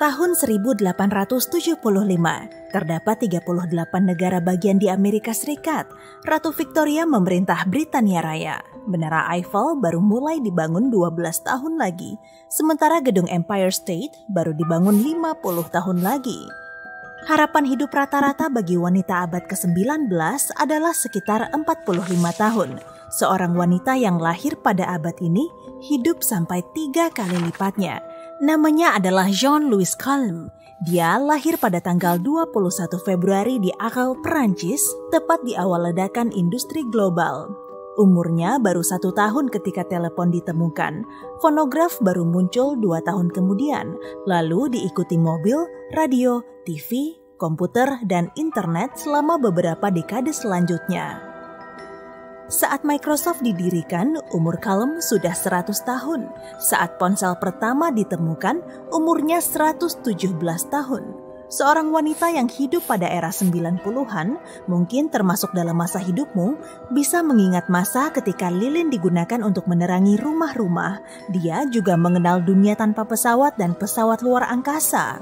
Tahun 1875, terdapat 38 negara bagian di Amerika Serikat. Ratu Victoria memerintah Britania Raya. Menara Eiffel baru mulai dibangun 12 tahun lagi, sementara gedung Empire State baru dibangun 50 tahun lagi. Harapan hidup rata-rata bagi wanita abad ke-19 adalah sekitar 45 tahun. Seorang wanita yang lahir pada abad ini hidup sampai 3 kali lipatnya. Namanya adalah Jeanne Louise Calment. Dia lahir pada tanggal 21 Februari di Arles, Perancis, tepat di awal ledakan industri global. Umurnya baru 1 tahun ketika telepon ditemukan. Fonograf baru muncul 2 tahun kemudian, lalu diikuti mobil, radio, TV, komputer, dan internet selama beberapa dekade selanjutnya. Saat Microsoft didirikan, umur Calment sudah 100 tahun. Saat ponsel pertama ditemukan, umurnya 117 tahun. Seorang wanita yang hidup pada era 90-an, mungkin termasuk dalam masa hidupmu, bisa mengingat masa ketika lilin digunakan untuk menerangi rumah-rumah. Dia juga mengenal dunia tanpa pesawat dan pesawat luar angkasa.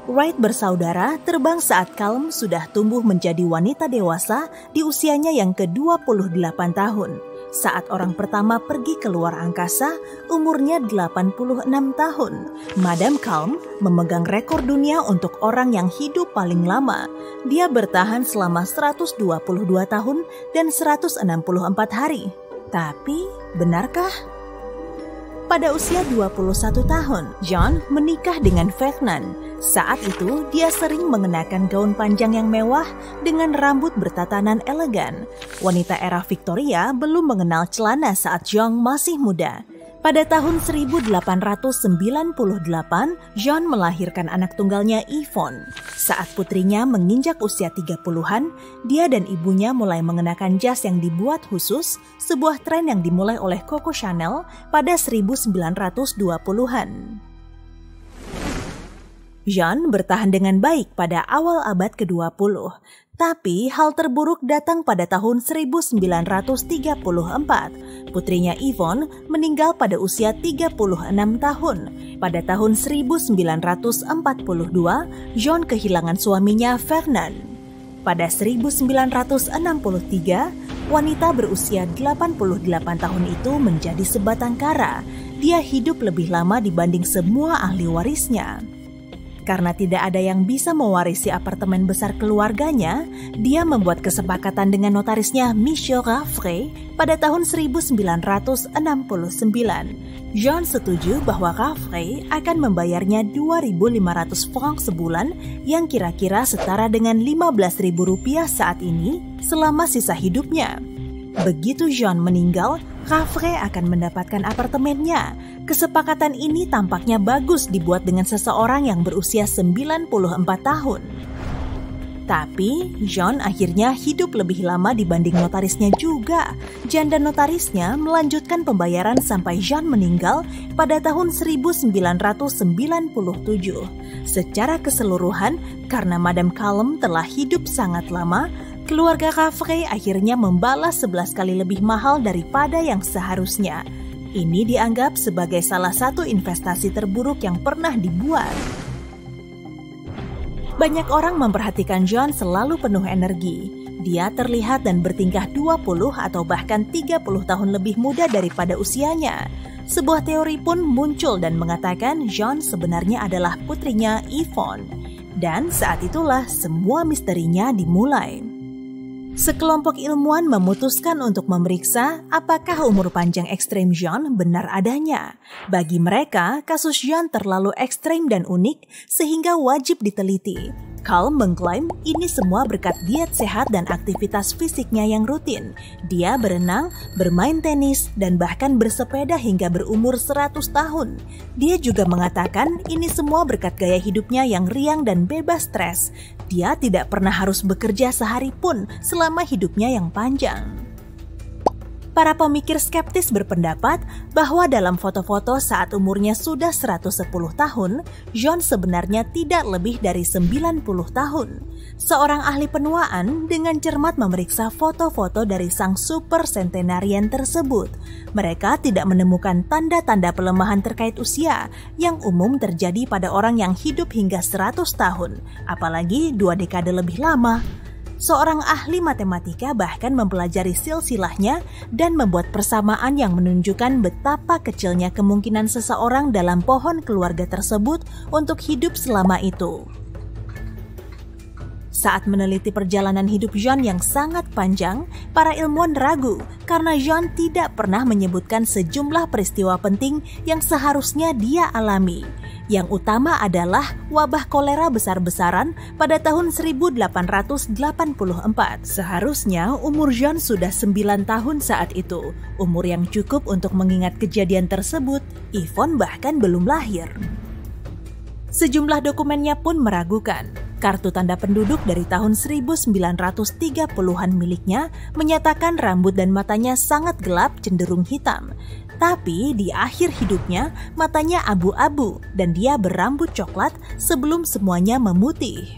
Wright bersaudara terbang saat Calment sudah tumbuh menjadi wanita dewasa di usianya yang ke-28 tahun. Saat orang pertama pergi ke luar angkasa, umurnya 86 tahun. Madame Calment memegang rekor dunia untuk orang yang hidup paling lama. Dia bertahan selama 122 tahun dan 164 hari. Tapi, benarkah? Pada usia 21 tahun, Jeanne menikah dengan Ferdinand. Saat itu, dia sering mengenakan gaun panjang yang mewah dengan rambut bertatanan elegan. Wanita era Victoria belum mengenal celana saat Jeanne masih muda. Pada tahun 1898, Jeanne melahirkan anak tunggalnya Yvonne. Saat putrinya menginjak usia 30-an, dia dan ibunya mulai mengenakan jas yang dibuat khusus, sebuah tren yang dimulai oleh Coco Chanel pada 1920-an. Jeanne bertahan dengan baik pada awal abad ke-20, tapi hal terburuk datang pada tahun 1934. Putrinya Yvonne meninggal pada usia 36 tahun. Pada tahun 1942, Jeanne kehilangan suaminya Ferdinand. Pada 1963, wanita berusia 88 tahun itu menjadi sebatang kara. Dia hidup lebih lama dibanding semua ahli warisnya. Karena tidak ada yang bisa mewarisi apartemen besar keluarganya, dia membuat kesepakatan dengan notarisnya Michel Raffray pada tahun 1969. Jeanne setuju bahwa Raffray akan membayarnya 2.500 francs sebulan yang kira-kira setara dengan Rp15.000 saat ini selama sisa hidupnya. Begitu Jeanne meninggal, Raffray akan mendapatkan apartemennya. Kesepakatan ini tampaknya bagus dibuat dengan seseorang yang berusia 94 tahun. Tapi, Jeanne akhirnya hidup lebih lama dibanding notarisnya juga. Janda notarisnya melanjutkan pembayaran sampai Jeanne meninggal pada tahun 1997. Secara keseluruhan, karena Madame Calment telah hidup sangat lama, keluarga Raffray akhirnya membalas 11 kali lebih mahal daripada yang seharusnya. Ini dianggap sebagai salah satu investasi terburuk yang pernah dibuat. Banyak orang memperhatikan Jeanne selalu penuh energi. Dia terlihat dan bertingkah 20 atau bahkan 30 tahun lebih muda daripada usianya. Sebuah teori pun muncul dan mengatakan Jeanne sebenarnya adalah putrinya Yvonne. Dan saat itulah semua misterinya dimulai. Sekelompok ilmuwan memutuskan untuk memeriksa apakah umur panjang ekstrem Jeanne benar adanya. Bagi mereka, kasus Jeanne terlalu ekstrem dan unik sehingga wajib diteliti. Calment mengklaim ini semua berkat diet sehat dan aktivitas fisiknya yang rutin. Dia berenang, bermain tenis, dan bahkan bersepeda hingga berumur 100 tahun. Dia juga mengatakan ini semua berkat gaya hidupnya yang riang dan bebas stres. Dia tidak pernah harus bekerja sehari pun selama hidupnya yang panjang. Para pemikir skeptis berpendapat bahwa dalam foto-foto saat umurnya sudah 110 tahun, John sebenarnya tidak lebih dari 90 tahun. Seorang ahli penuaan dengan cermat memeriksa foto-foto dari sang super centenarian tersebut. Mereka tidak menemukan tanda-tanda pelemahan terkait usia yang umum terjadi pada orang yang hidup hingga 100 tahun, apalagi 2 dekade lebih lama. Seorang ahli matematika bahkan mempelajari silsilahnya dan membuat persamaan yang menunjukkan betapa kecilnya kemungkinan seseorang dalam pohon keluarga tersebut untuk hidup selama itu. Saat meneliti perjalanan hidup John yang sangat panjang, para ilmuwan ragu karena John tidak pernah menyebutkan sejumlah peristiwa penting yang seharusnya dia alami. Yang utama adalah wabah kolera besar-besaran pada tahun 1884. Seharusnya umur John sudah 9 tahun saat itu, umur yang cukup untuk mengingat kejadian tersebut. Yvonne bahkan belum lahir. Sejumlah dokumennya pun meragukan. Kartu tanda penduduk dari tahun 1930-an miliknya menyatakan rambut dan matanya sangat gelap cenderung hitam. Tapi di akhir hidupnya matanya abu-abu dan dia berambut coklat sebelum semuanya memutih.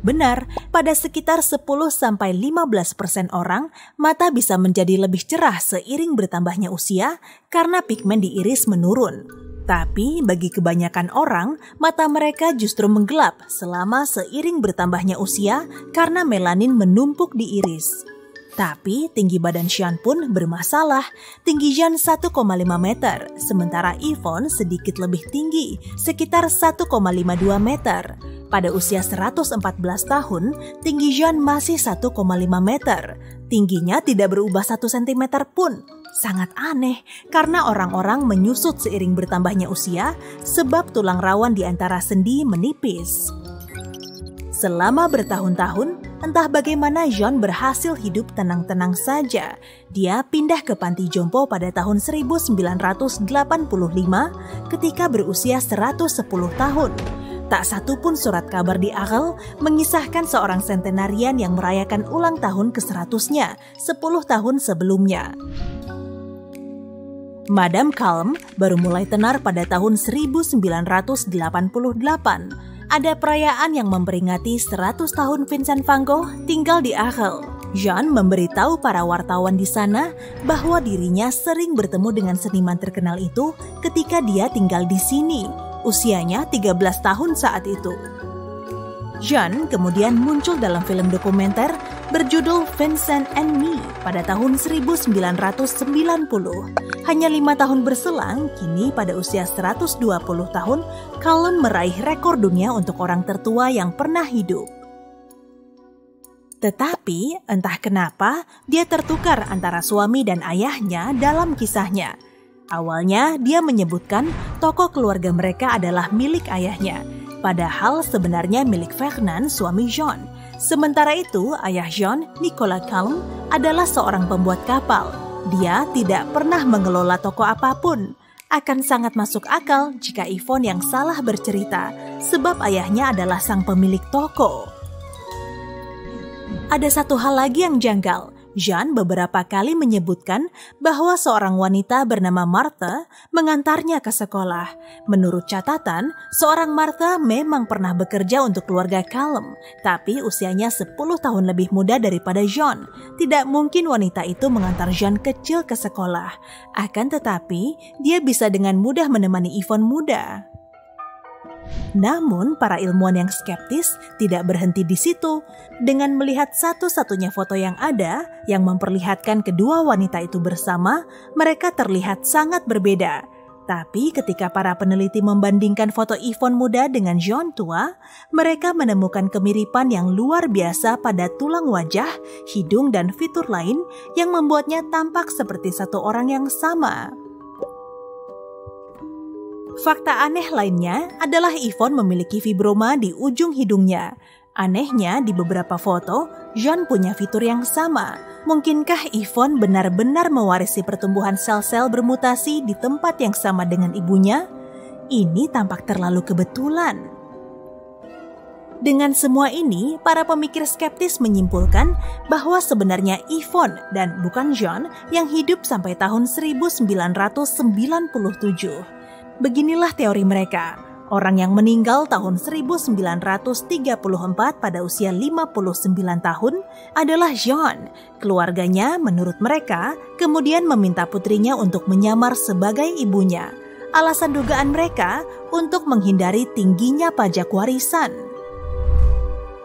Benar, pada sekitar 10-15% orang, mata bisa menjadi lebih cerah seiring bertambahnya usia karena pigmen di iris menurun. Tapi bagi kebanyakan orang, mata mereka justru menggelap selama seiring bertambahnya usia karena melanin menumpuk di iris. Tapi tinggi badan Sean pun bermasalah. Tinggi John 1,5 meter, sementara Yvonne sedikit lebih tinggi, sekitar 1,52 meter. Pada usia 114 tahun, tinggi John masih 1,5 meter. Tingginya tidak berubah 1 cm pun. Sangat aneh karena orang-orang menyusut seiring bertambahnya usia sebab tulang rawan di antara sendi menipis. Selama bertahun-tahun, entah bagaimana John berhasil hidup tenang-tenang saja. Dia pindah ke panti jompo pada tahun 1985 ketika berusia 110 tahun. Tak satu pun surat kabar di Arles mengisahkan seorang centenarian yang merayakan ulang tahun ke-100-nya 10 tahun sebelumnya. Madame Calm baru mulai tenar pada tahun 1988. Ada perayaan yang memperingati 100 tahun Vincent van Gogh tinggal di Arles. John memberitahu para wartawan di sana bahwa dirinya sering bertemu dengan seniman terkenal itu ketika dia tinggal di sini. Usianya 13 tahun saat itu. John kemudian muncul dalam film dokumenter berjudul Vincent and Me pada tahun 1990. Hanya 5 tahun berselang, kini pada usia 120 tahun, Calm meraih rekor dunia untuk orang tertua yang pernah hidup. Tetapi, entah kenapa, dia tertukar antara suami dan ayahnya dalam kisahnya. Awalnya, dia menyebutkan toko keluarga mereka adalah milik ayahnya, padahal sebenarnya milik Fernand, suami John. Sementara itu, ayah John, Nicolas Calm, adalah seorang pembuat kapal. Dia tidak pernah mengelola toko apapun. Akan sangat masuk akal jika Yvonne yang salah bercerita, sebab ayahnya adalah sang pemilik toko. Ada satu hal lagi yang janggal. John beberapa kali menyebutkan bahwa seorang wanita bernama Martha mengantarnya ke sekolah. Menurut catatan, seorang Martha memang pernah bekerja untuk keluarga Calm, tapi usianya 10 tahun lebih muda daripada John. Tidak mungkin wanita itu mengantar John kecil ke sekolah. Akan tetapi, dia bisa dengan mudah menemani Yvonne muda. Namun, para ilmuwan yang skeptis tidak berhenti di situ. Dengan melihat satu-satunya foto yang ada, yang memperlihatkan kedua wanita itu bersama, mereka terlihat sangat berbeda. Tapi ketika para peneliti membandingkan foto Yvonne muda dengan John tua, mereka menemukan kemiripan yang luar biasa pada tulang wajah, hidung, dan fitur lain yang membuatnya tampak seperti satu orang yang sama. Fakta aneh lainnya adalah Yvonne memiliki fibroma di ujung hidungnya. Anehnya, di beberapa foto, John punya fitur yang sama. Mungkinkah Yvonne benar-benar mewarisi pertumbuhan sel-sel bermutasi di tempat yang sama dengan ibunya? Ini tampak terlalu kebetulan. Dengan semua ini, para pemikir skeptis menyimpulkan bahwa sebenarnya Yvonne dan bukan John yang hidup sampai tahun 1997. Beginilah teori mereka. Orang yang meninggal tahun 1934 pada usia 59 tahun adalah John. Keluarganya, menurut mereka, kemudian meminta putrinya untuk menyamar sebagai ibunya. Alasan dugaan mereka untuk menghindari tingginya pajak warisan.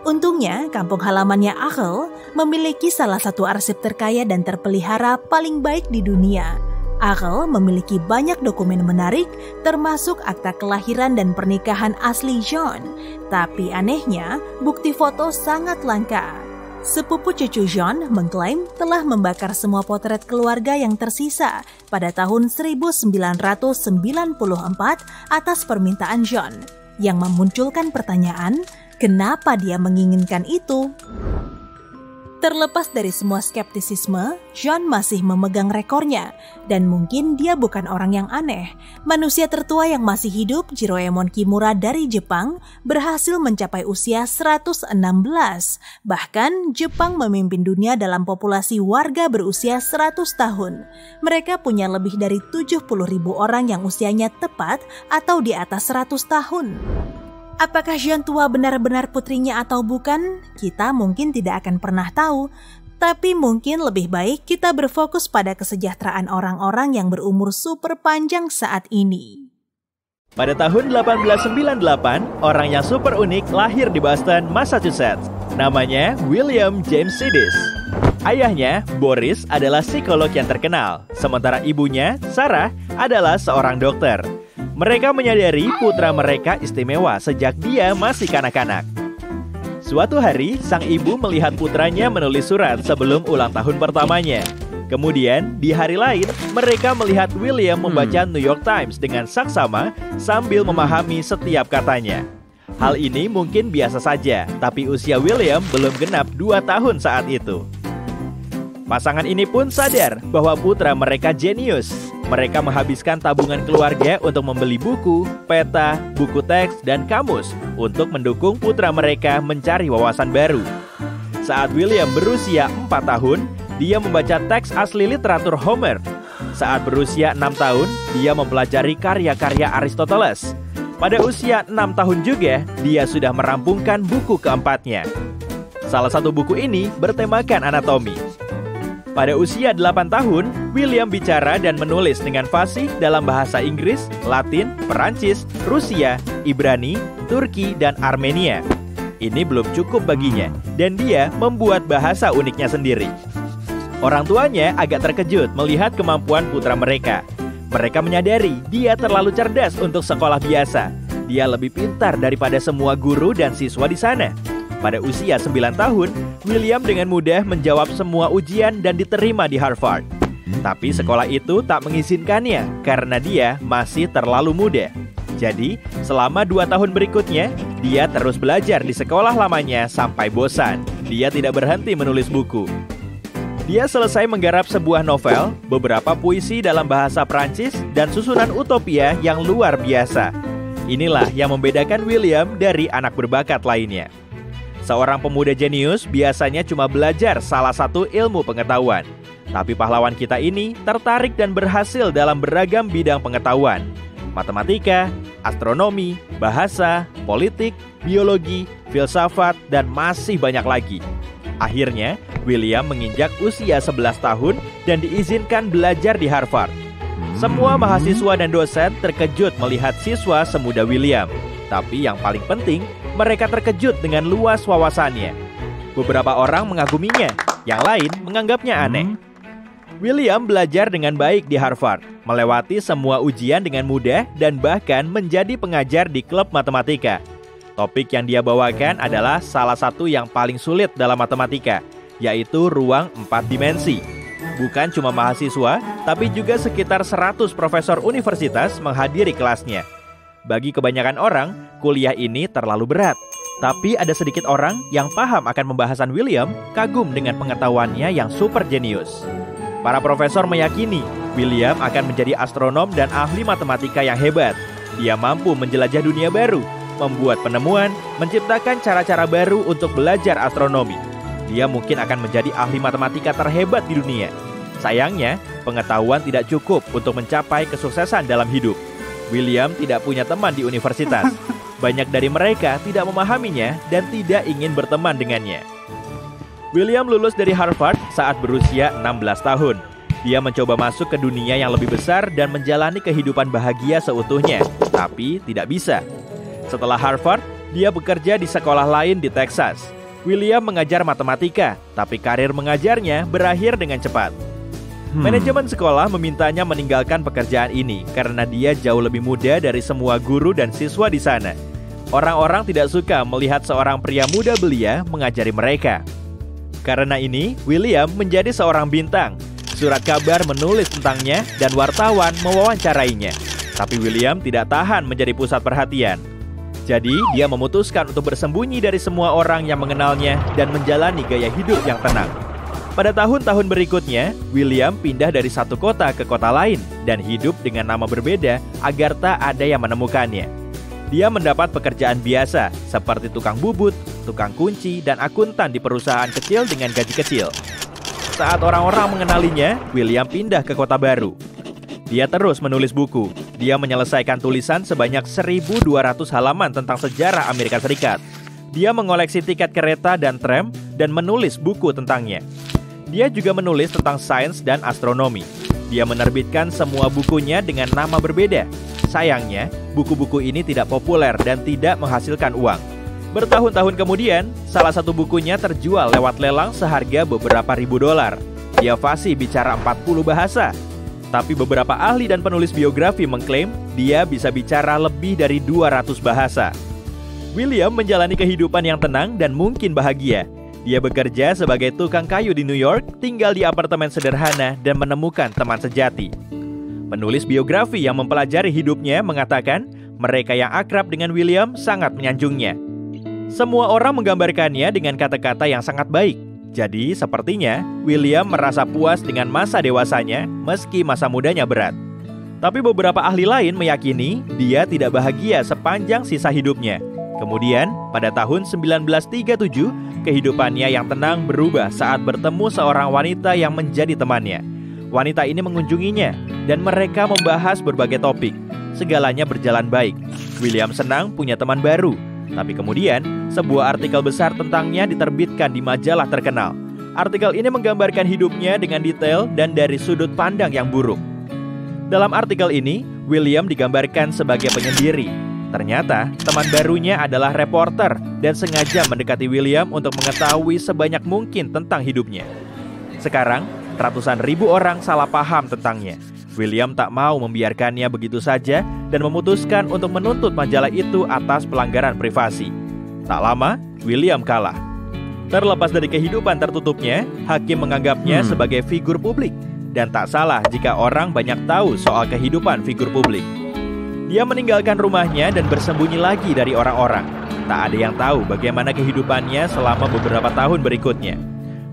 Untungnya, kampung halamannya Achel memiliki salah satu arsip terkaya dan terpelihara paling baik di dunia. Achel memiliki banyak dokumen menarik, termasuk akta kelahiran dan pernikahan asli John. Tapi anehnya, bukti foto sangat langka. Sepupu cucu John mengklaim telah membakar semua potret keluarga yang tersisa pada tahun 1994 atas permintaan John, yang memunculkan pertanyaan, kenapa dia menginginkan itu? Terlepas dari semua skeptisisme, John masih memegang rekornya, dan mungkin dia bukan orang yang aneh. Manusia tertua yang masih hidup, Jiroemon Kimura dari Jepang, berhasil mencapai usia 116. Bahkan, Jepang memimpin dunia dalam populasi warga berusia 100 tahun. Mereka punya lebih dari 70.000 orang yang usianya tepat atau di atas 100 tahun. Apakah John tua benar-benar putrinya atau bukan? Kita mungkin tidak akan pernah tahu. Tapi mungkin lebih baik kita berfokus pada kesejahteraan orang-orang yang berumur super panjang saat ini. Pada tahun 1898, orang yang super unik lahir di Boston, Massachusetts. Namanya William James Sidis. Ayahnya, Boris, adalah psikolog yang terkenal. Sementara ibunya, Sarah, adalah seorang dokter. Mereka menyadari putra mereka istimewa sejak dia masih kanak-kanak. Suatu hari, sang ibu melihat putranya menulis surat sebelum ulang tahun pertamanya. Kemudian, di hari lain, mereka melihat William membaca New York Times dengan saksama sambil memahami setiap katanya. Hal ini mungkin biasa saja, tapi usia William belum genap 2 tahun saat itu. Pasangan ini pun sadar bahwa putra mereka jenius. Mereka menghabiskan tabungan keluarga untuk membeli buku, peta, buku teks, dan kamus untuk mendukung putra mereka mencari wawasan baru. Saat William berusia 4 tahun, dia membaca teks asli literatur Homer. Saat berusia 6 tahun, dia mempelajari karya-karya Aristoteles. Pada usia 6 tahun juga, dia sudah merampungkan buku keempatnya. Salah satu buku ini bertemakan anatomi. Pada usia 8 tahun, William bicara dan menulis dengan fasih dalam bahasa Inggris, Latin, Perancis, Rusia, Ibrani, Turki, dan Armenia. Ini belum cukup baginya, dan dia membuat bahasa uniknya sendiri. Orang tuanya agak terkejut melihat kemampuan putra mereka. Mereka menyadari dia terlalu cerdas untuk sekolah biasa. Dia lebih pintar daripada semua guru dan siswa di sana. Pada usia 9 tahun, William dengan mudah menjawab semua ujian dan diterima di Harvard. Tapi sekolah itu tak mengizinkannya karena dia masih terlalu muda. Jadi, selama 2 tahun berikutnya, dia terus belajar di sekolah lamanya sampai bosan. Dia tidak berhenti menulis buku. Dia selesai menggarap sebuah novel, beberapa puisi dalam bahasa Prancis, dan susunan utopia yang luar biasa. Inilah yang membedakan William dari anak berbakat lainnya. Seorang pemuda jenius biasanya cuma belajar salah satu ilmu pengetahuan. Tapi pahlawan kita ini tertarik dan berhasil dalam beragam bidang pengetahuan. Matematika, astronomi, bahasa, politik, biologi, filsafat, dan masih banyak lagi. Akhirnya, William menginjak usia 11 tahun dan diizinkan belajar di Harvard. Semua mahasiswa dan dosen terkejut melihat siswa semuda William. Tapi yang paling penting, mereka terkejut dengan luas wawasannya. Beberapa orang mengaguminya, yang lain menganggapnya aneh. William belajar dengan baik di Harvard, melewati semua ujian dengan mudah dan bahkan menjadi pengajar di klub matematika. Topik yang dia bawakan adalah salah satu yang paling sulit dalam matematika, yaitu ruang 4 dimensi. Bukan cuma mahasiswa, tapi juga sekitar 100 profesor universitas menghadiri kelasnya. Bagi kebanyakan orang, kuliah ini terlalu berat. Tapi ada sedikit orang yang paham akan pembahasan William, kagum dengan pengetahuannya yang super jenius. Para profesor meyakini William akan menjadi astronom dan ahli matematika yang hebat. Dia mampu menjelajah dunia baru. membuat penemuan, menciptakan cara-cara baru untuk belajar astronomi. Dia mungkin akan menjadi ahli matematika terhebat di dunia. Sayangnya, pengetahuan tidak cukup untuk mencapai kesuksesan dalam hidup. William tidak punya teman di universitas. Banyak dari mereka tidak memahaminya dan tidak ingin berteman dengannya. William lulus dari Harvard saat berusia 16 tahun. Dia mencoba masuk ke dunia yang lebih besar dan menjalani kehidupan bahagia seutuhnya, tapi tidak bisa. Setelah Harvard, dia bekerja di sekolah lain di Texas. William mengajar matematika, tapi karir mengajarnya berakhir dengan cepat. Manajemen sekolah memintanya meninggalkan pekerjaan ini karena dia jauh lebih muda dari semua guru dan siswa di sana. Orang-orang tidak suka melihat seorang pria muda belia mengajari mereka. Karena ini, William menjadi seorang bintang. Surat kabar menulis tentangnya dan wartawan mewawancarainya. Tapi William tidak tahan menjadi pusat perhatian. Jadi, dia memutuskan untuk bersembunyi dari semua orang yang mengenalnya dan menjalani gaya hidup yang tenang. Pada tahun-tahun berikutnya, William pindah dari satu kota ke kota lain dan hidup dengan nama berbeda agar tak ada yang menemukannya. Dia mendapat pekerjaan biasa seperti tukang bubut, tukang kunci, dan akuntan di perusahaan kecil dengan gaji kecil. Saat orang-orang mengenalinya, William pindah ke kota baru. Dia terus menulis buku. Dia menyelesaikan tulisan sebanyak 1.200 halaman tentang sejarah Amerika Serikat. Dia mengoleksi tiket kereta dan tram dan menulis buku tentangnya. Dia juga menulis tentang sains dan astronomi. Dia menerbitkan semua bukunya dengan nama berbeda. Sayangnya, buku-buku ini tidak populer dan tidak menghasilkan uang. Bertahun-tahun kemudian, salah satu bukunya terjual lewat lelang seharga beberapa ribu dolar. Dia fasih bicara 40 bahasa. Tapi beberapa ahli dan penulis biografi mengklaim dia bisa bicara lebih dari 200 bahasa. William menjalani kehidupan yang tenang dan mungkin bahagia. Dia bekerja sebagai tukang kayu di New York, tinggal di apartemen sederhana, dan menemukan teman sejati. Penulis biografi yang mempelajari hidupnya mengatakan mereka yang akrab dengan William sangat menyanjungnya. Semua orang menggambarkannya dengan kata-kata yang sangat baik. Jadi, sepertinya William merasa puas dengan masa dewasanya meski masa mudanya berat. Tapi beberapa ahli lain meyakini dia tidak bahagia sepanjang sisa hidupnya. Kemudian, pada tahun 1937, kehidupannya yang tenang berubah saat bertemu seorang wanita yang menjadi temannya. Wanita ini mengunjunginya, dan mereka membahas berbagai topik. Segalanya berjalan baik. William senang punya teman baru. Tapi kemudian, sebuah artikel besar tentangnya diterbitkan di majalah terkenal. Artikel ini menggambarkan hidupnya dengan detail dan dari sudut pandang yang buruk. Dalam artikel ini, William digambarkan sebagai penyendiri. Ternyata, teman barunya adalah reporter dan sengaja mendekati William untuk mengetahui sebanyak mungkin tentang hidupnya. Sekarang, ratusan ribu orang salah paham tentangnya. William tak mau membiarkannya begitu saja dan memutuskan untuk menuntut majalah itu atas pelanggaran privasi. Tak lama, William kalah. Terlepas dari kehidupan tertutupnya, hakim menganggapnya sebagai figur publik. Dan tak salah jika orang banyak tahu soal kehidupan figur publik. Dia meninggalkan rumahnya dan bersembunyi lagi dari orang-orang. Tak ada yang tahu bagaimana kehidupannya selama beberapa tahun berikutnya.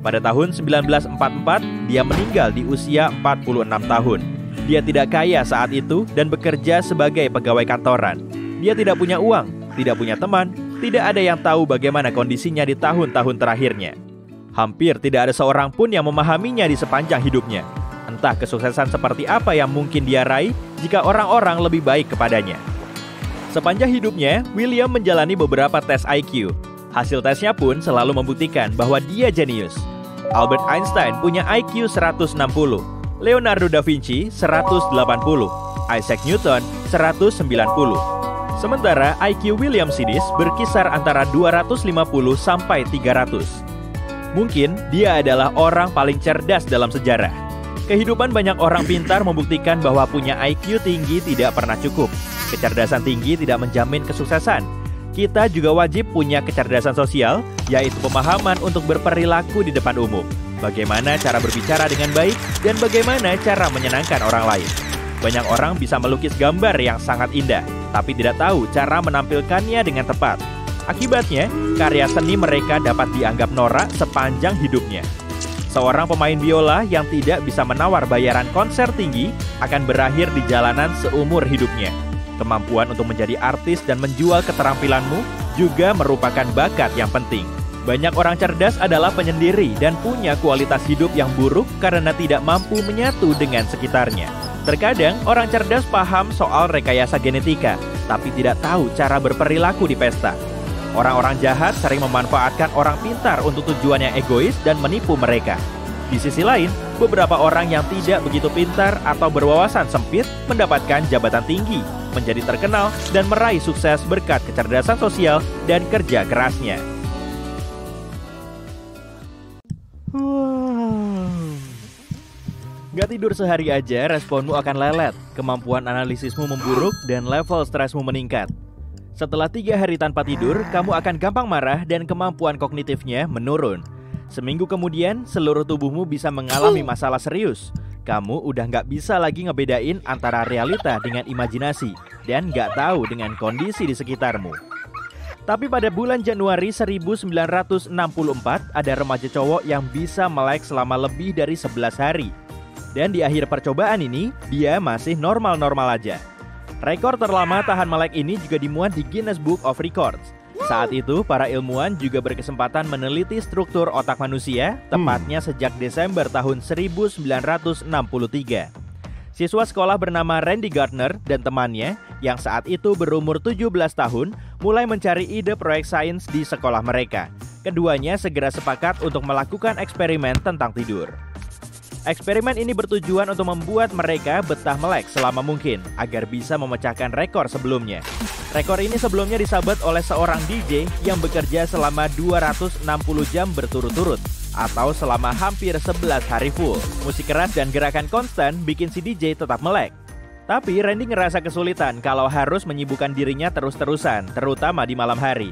Pada tahun 1944, dia meninggal di usia 46 tahun. Dia tidak kaya saat itu dan bekerja sebagai pegawai kantoran. Dia tidak punya uang, tidak punya teman, tidak ada yang tahu bagaimana kondisinya di tahun-tahun terakhirnya. Hampir tidak ada seorang pun yang memahaminya di sepanjang hidupnya. Entah kesuksesan seperti apa yang mungkin dia raih jika orang-orang lebih baik kepadanya. Sepanjang hidupnya, William menjalani beberapa tes IQ. Hasil tesnya pun selalu membuktikan bahwa dia jenius. Albert Einstein punya IQ 160, Leonardo da Vinci 180, Isaac Newton 190. Sementara IQ William Sidis berkisar antara 250 sampai 300. Mungkin dia adalah orang paling cerdas dalam sejarah. Kehidupan banyak orang pintar membuktikan bahwa punya IQ tinggi tidak pernah cukup. Kecerdasan tinggi tidak menjamin kesuksesan. Kita juga wajib punya kecerdasan sosial, yaitu pemahaman untuk berperilaku di depan umum. Bagaimana cara berbicara dengan baik, dan bagaimana cara menyenangkan orang lain. Banyak orang bisa melukis gambar yang sangat indah, tapi tidak tahu cara menampilkannya dengan tepat. Akibatnya, karya seni mereka dapat dianggap norak sepanjang hidupnya. Seorang pemain biola yang tidak bisa menawar bayaran konser tinggi akan berakhir di jalanan seumur hidupnya. Kemampuan untuk menjadi artis dan menjual keterampilanmu juga merupakan bakat yang penting. Banyak orang cerdas adalah penyendiri dan punya kualitas hidup yang buruk karena tidak mampu menyatu dengan sekitarnya. Terkadang orang cerdas paham soal rekayasa genetika, tapi tidak tahu cara berperilaku di pesta. Orang-orang jahat sering memanfaatkan orang pintar untuk tujuan yang egois dan menipu mereka. Di sisi lain, beberapa orang yang tidak begitu pintar atau berwawasan sempit mendapatkan jabatan tinggi, menjadi terkenal, dan meraih sukses berkat kecerdasan sosial dan kerja kerasnya. Gak tidur sehari aja, responmu akan lelet, kemampuan analisismu memburuk, dan level stresmu meningkat. Setelah 3 hari tanpa tidur, kamu akan gampang marah dan kemampuan kognitifnya menurun. Seminggu kemudian, seluruh tubuhmu bisa mengalami masalah serius. Kamu udah gak bisa lagi ngebedain antara realita dengan imajinasi, dan gak tahu dengan kondisi di sekitarmu. Tapi pada bulan Januari 1964, ada remaja cowok yang bisa melek selama lebih dari 11 hari. Dan di akhir percobaan ini, dia masih normal-normal aja. Rekor terlama tahan melek ini juga dimuat di Guinness Book of Records. Saat itu, para ilmuwan juga berkesempatan meneliti struktur otak manusia, tepatnya sejak Desember tahun 1963. Siswa sekolah bernama Randy Gardner dan temannya, yang saat itu berumur 17 tahun, mulai mencari ide proyek sains di sekolah mereka. Keduanya segera sepakat untuk melakukan eksperimen tentang tidur. Eksperimen ini bertujuan untuk membuat mereka betah melek selama mungkin, agar bisa memecahkan rekor sebelumnya. Rekor ini sebelumnya disabet oleh seorang DJ yang bekerja selama 260 jam berturut-turut, atau selama hampir 11 hari full. Musik keras dan gerakan konstan bikin si DJ tetap melek. Tapi Randy ngerasa kesulitan kalau harus menyibukkan dirinya terus-terusan, terutama di malam hari.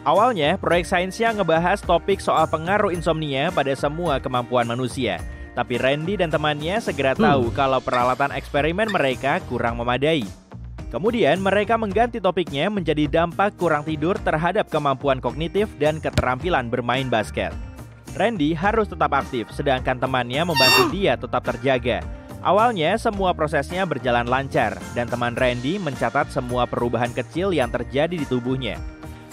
Awalnya, proyek sainsnya ngebahas topik soal pengaruh insomnia pada semua kemampuan manusia. Tapi Randy dan temannya segera tahu kalau peralatan eksperimen mereka kurang memadai. Kemudian mereka mengganti topiknya menjadi dampak kurang tidur terhadap kemampuan kognitif dan keterampilan bermain basket. Randy harus tetap aktif, sedangkan temannya membantu dia tetap terjaga. Awalnya semua prosesnya berjalan lancar, dan teman Randy mencatat semua perubahan kecil yang terjadi di tubuhnya.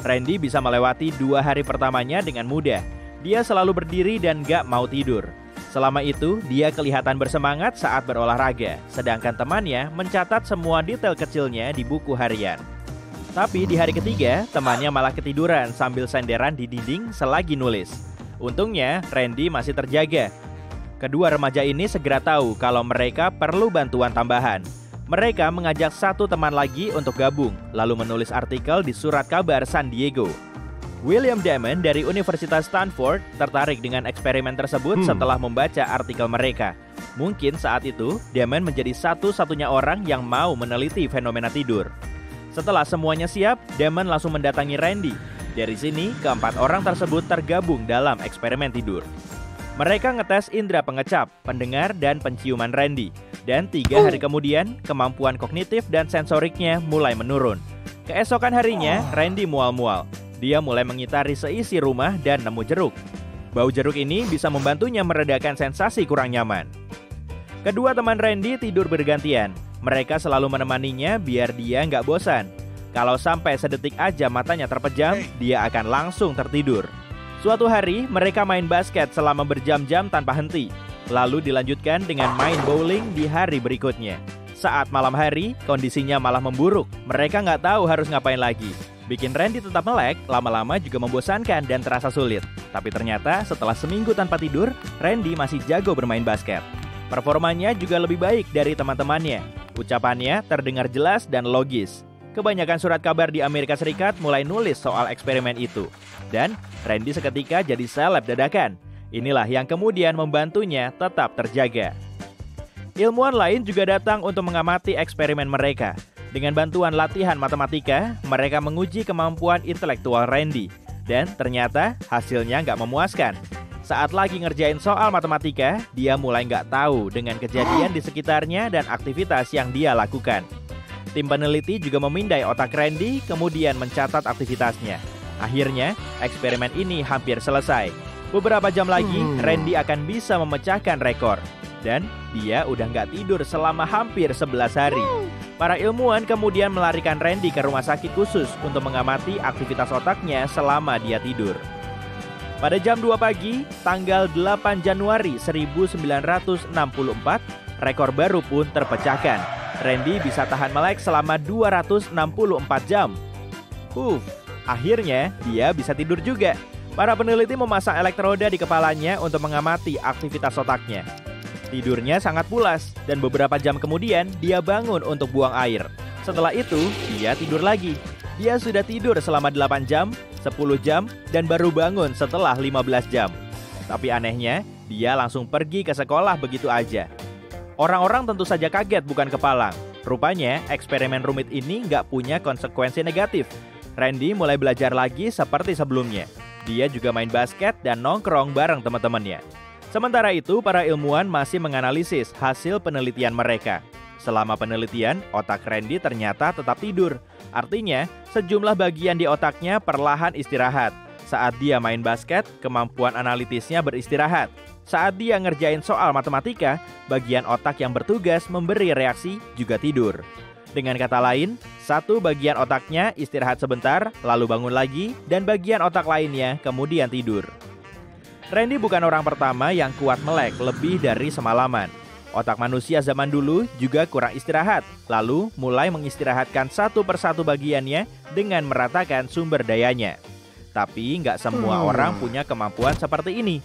Randy bisa melewati 2 hari pertamanya dengan mudah. Dia selalu berdiri dan gak mau tidur. Selama itu, dia kelihatan bersemangat saat berolahraga, sedangkan temannya mencatat semua detail kecilnya di buku harian. Tapi di hari ketiga, temannya malah ketiduran sambil senderan di dinding selagi nulis. Untungnya, Randy masih terjaga. Kedua remaja ini segera tahu kalau mereka perlu bantuan tambahan. Mereka mengajak satu teman lagi untuk gabung, lalu menulis artikel di surat kabar San Diego. William Damon dari Universitas Stanford tertarik dengan eksperimen tersebut setelah membaca artikel mereka. Mungkin saat itu, Damon menjadi satu-satunya orang yang mau meneliti fenomena tidur. Setelah semuanya siap, Damon langsung mendatangi Randy. Dari sini, keempat orang tersebut tergabung dalam eksperimen tidur. Mereka ngetes indera pengecap, pendengar, dan penciuman Randy. Dan 3 hari kemudian, kemampuan kognitif dan sensoriknya mulai menurun. Keesokan harinya, Randy mual-mual. Dia mulai mengitari seisi rumah dan nemu jeruk. Bau jeruk ini bisa membantunya meredakan sensasi kurang nyaman. Kedua teman Randy tidur bergantian. Mereka selalu menemaninya biar dia nggak bosan. Kalau sampai sedetik aja matanya terpejam, dia akan langsung tertidur. Suatu hari, mereka main basket selama berjam-jam tanpa henti. Lalu dilanjutkan dengan main bowling di hari berikutnya. Saat malam hari, kondisinya malah memburuk. Mereka nggak tahu harus ngapain lagi. Bikin Randy tetap melek, lama-lama juga membosankan dan terasa sulit. Tapi ternyata setelah seminggu tanpa tidur, Randy masih jago bermain basket. Performanya juga lebih baik dari teman-temannya. Ucapannya terdengar jelas dan logis. Kebanyakan surat kabar di Amerika Serikat mulai nulis soal eksperimen itu. Dan Randy seketika jadi seleb dadakan. Inilah yang kemudian membantunya tetap terjaga. Ilmuwan lain juga datang untuk mengamati eksperimen mereka. Dengan bantuan latihan matematika, mereka menguji kemampuan intelektual Randy. Dan ternyata hasilnya nggak memuaskan. Saat lagi ngerjain soal matematika, dia mulai nggak tahu dengan kejadian di sekitarnya dan aktivitas yang dia lakukan. Tim peneliti juga memindai otak Randy, kemudian mencatat aktivitasnya. Akhirnya, eksperimen ini hampir selesai. Beberapa jam lagi, Randy akan bisa memecahkan rekor. Dan dia udah nggak tidur selama hampir 11 hari. Para ilmuwan kemudian melarikan Randy ke rumah sakit khusus untuk mengamati aktivitas otaknya selama dia tidur. Pada jam 2 pagi, tanggal 8 Januari 1964, rekor baru pun terpecahkan. Randy bisa tahan melek selama 264 jam. Akhirnya dia bisa tidur juga. Para peneliti memasang elektroda di kepalanya untuk mengamati aktivitas otaknya. Tidurnya sangat pulas, dan beberapa jam kemudian dia bangun untuk buang air. Setelah itu, dia tidur lagi. Dia sudah tidur selama 8 jam, 10 jam, dan baru bangun setelah 15 jam. Tapi anehnya, dia langsung pergi ke sekolah begitu aja. Orang-orang tentu saja kaget bukan kepalang. Rupanya, eksperimen rumit ini nggak punya konsekuensi negatif. Randy mulai belajar lagi seperti sebelumnya. Dia juga main basket dan nongkrong bareng teman-temannya. Sementara itu, para ilmuwan masih menganalisis hasil penelitian mereka. Selama penelitian, otak Randy ternyata tetap tidur. Artinya, sejumlah bagian di otaknya perlahan istirahat. Saat dia main basket, kemampuan analitisnya beristirahat. Saat dia ngerjain soal matematika, bagian otak yang bertugas memberi reaksi juga tidur. Dengan kata lain, satu bagian otaknya istirahat sebentar, lalu bangun lagi, dan bagian otak lainnya kemudian tidur. Randy bukan orang pertama yang kuat melek lebih dari semalaman. Otak manusia zaman dulu juga kurang istirahat, lalu mulai mengistirahatkan satu persatu bagiannya dengan meratakan sumber dayanya. Tapi nggak semua orang punya kemampuan seperti ini.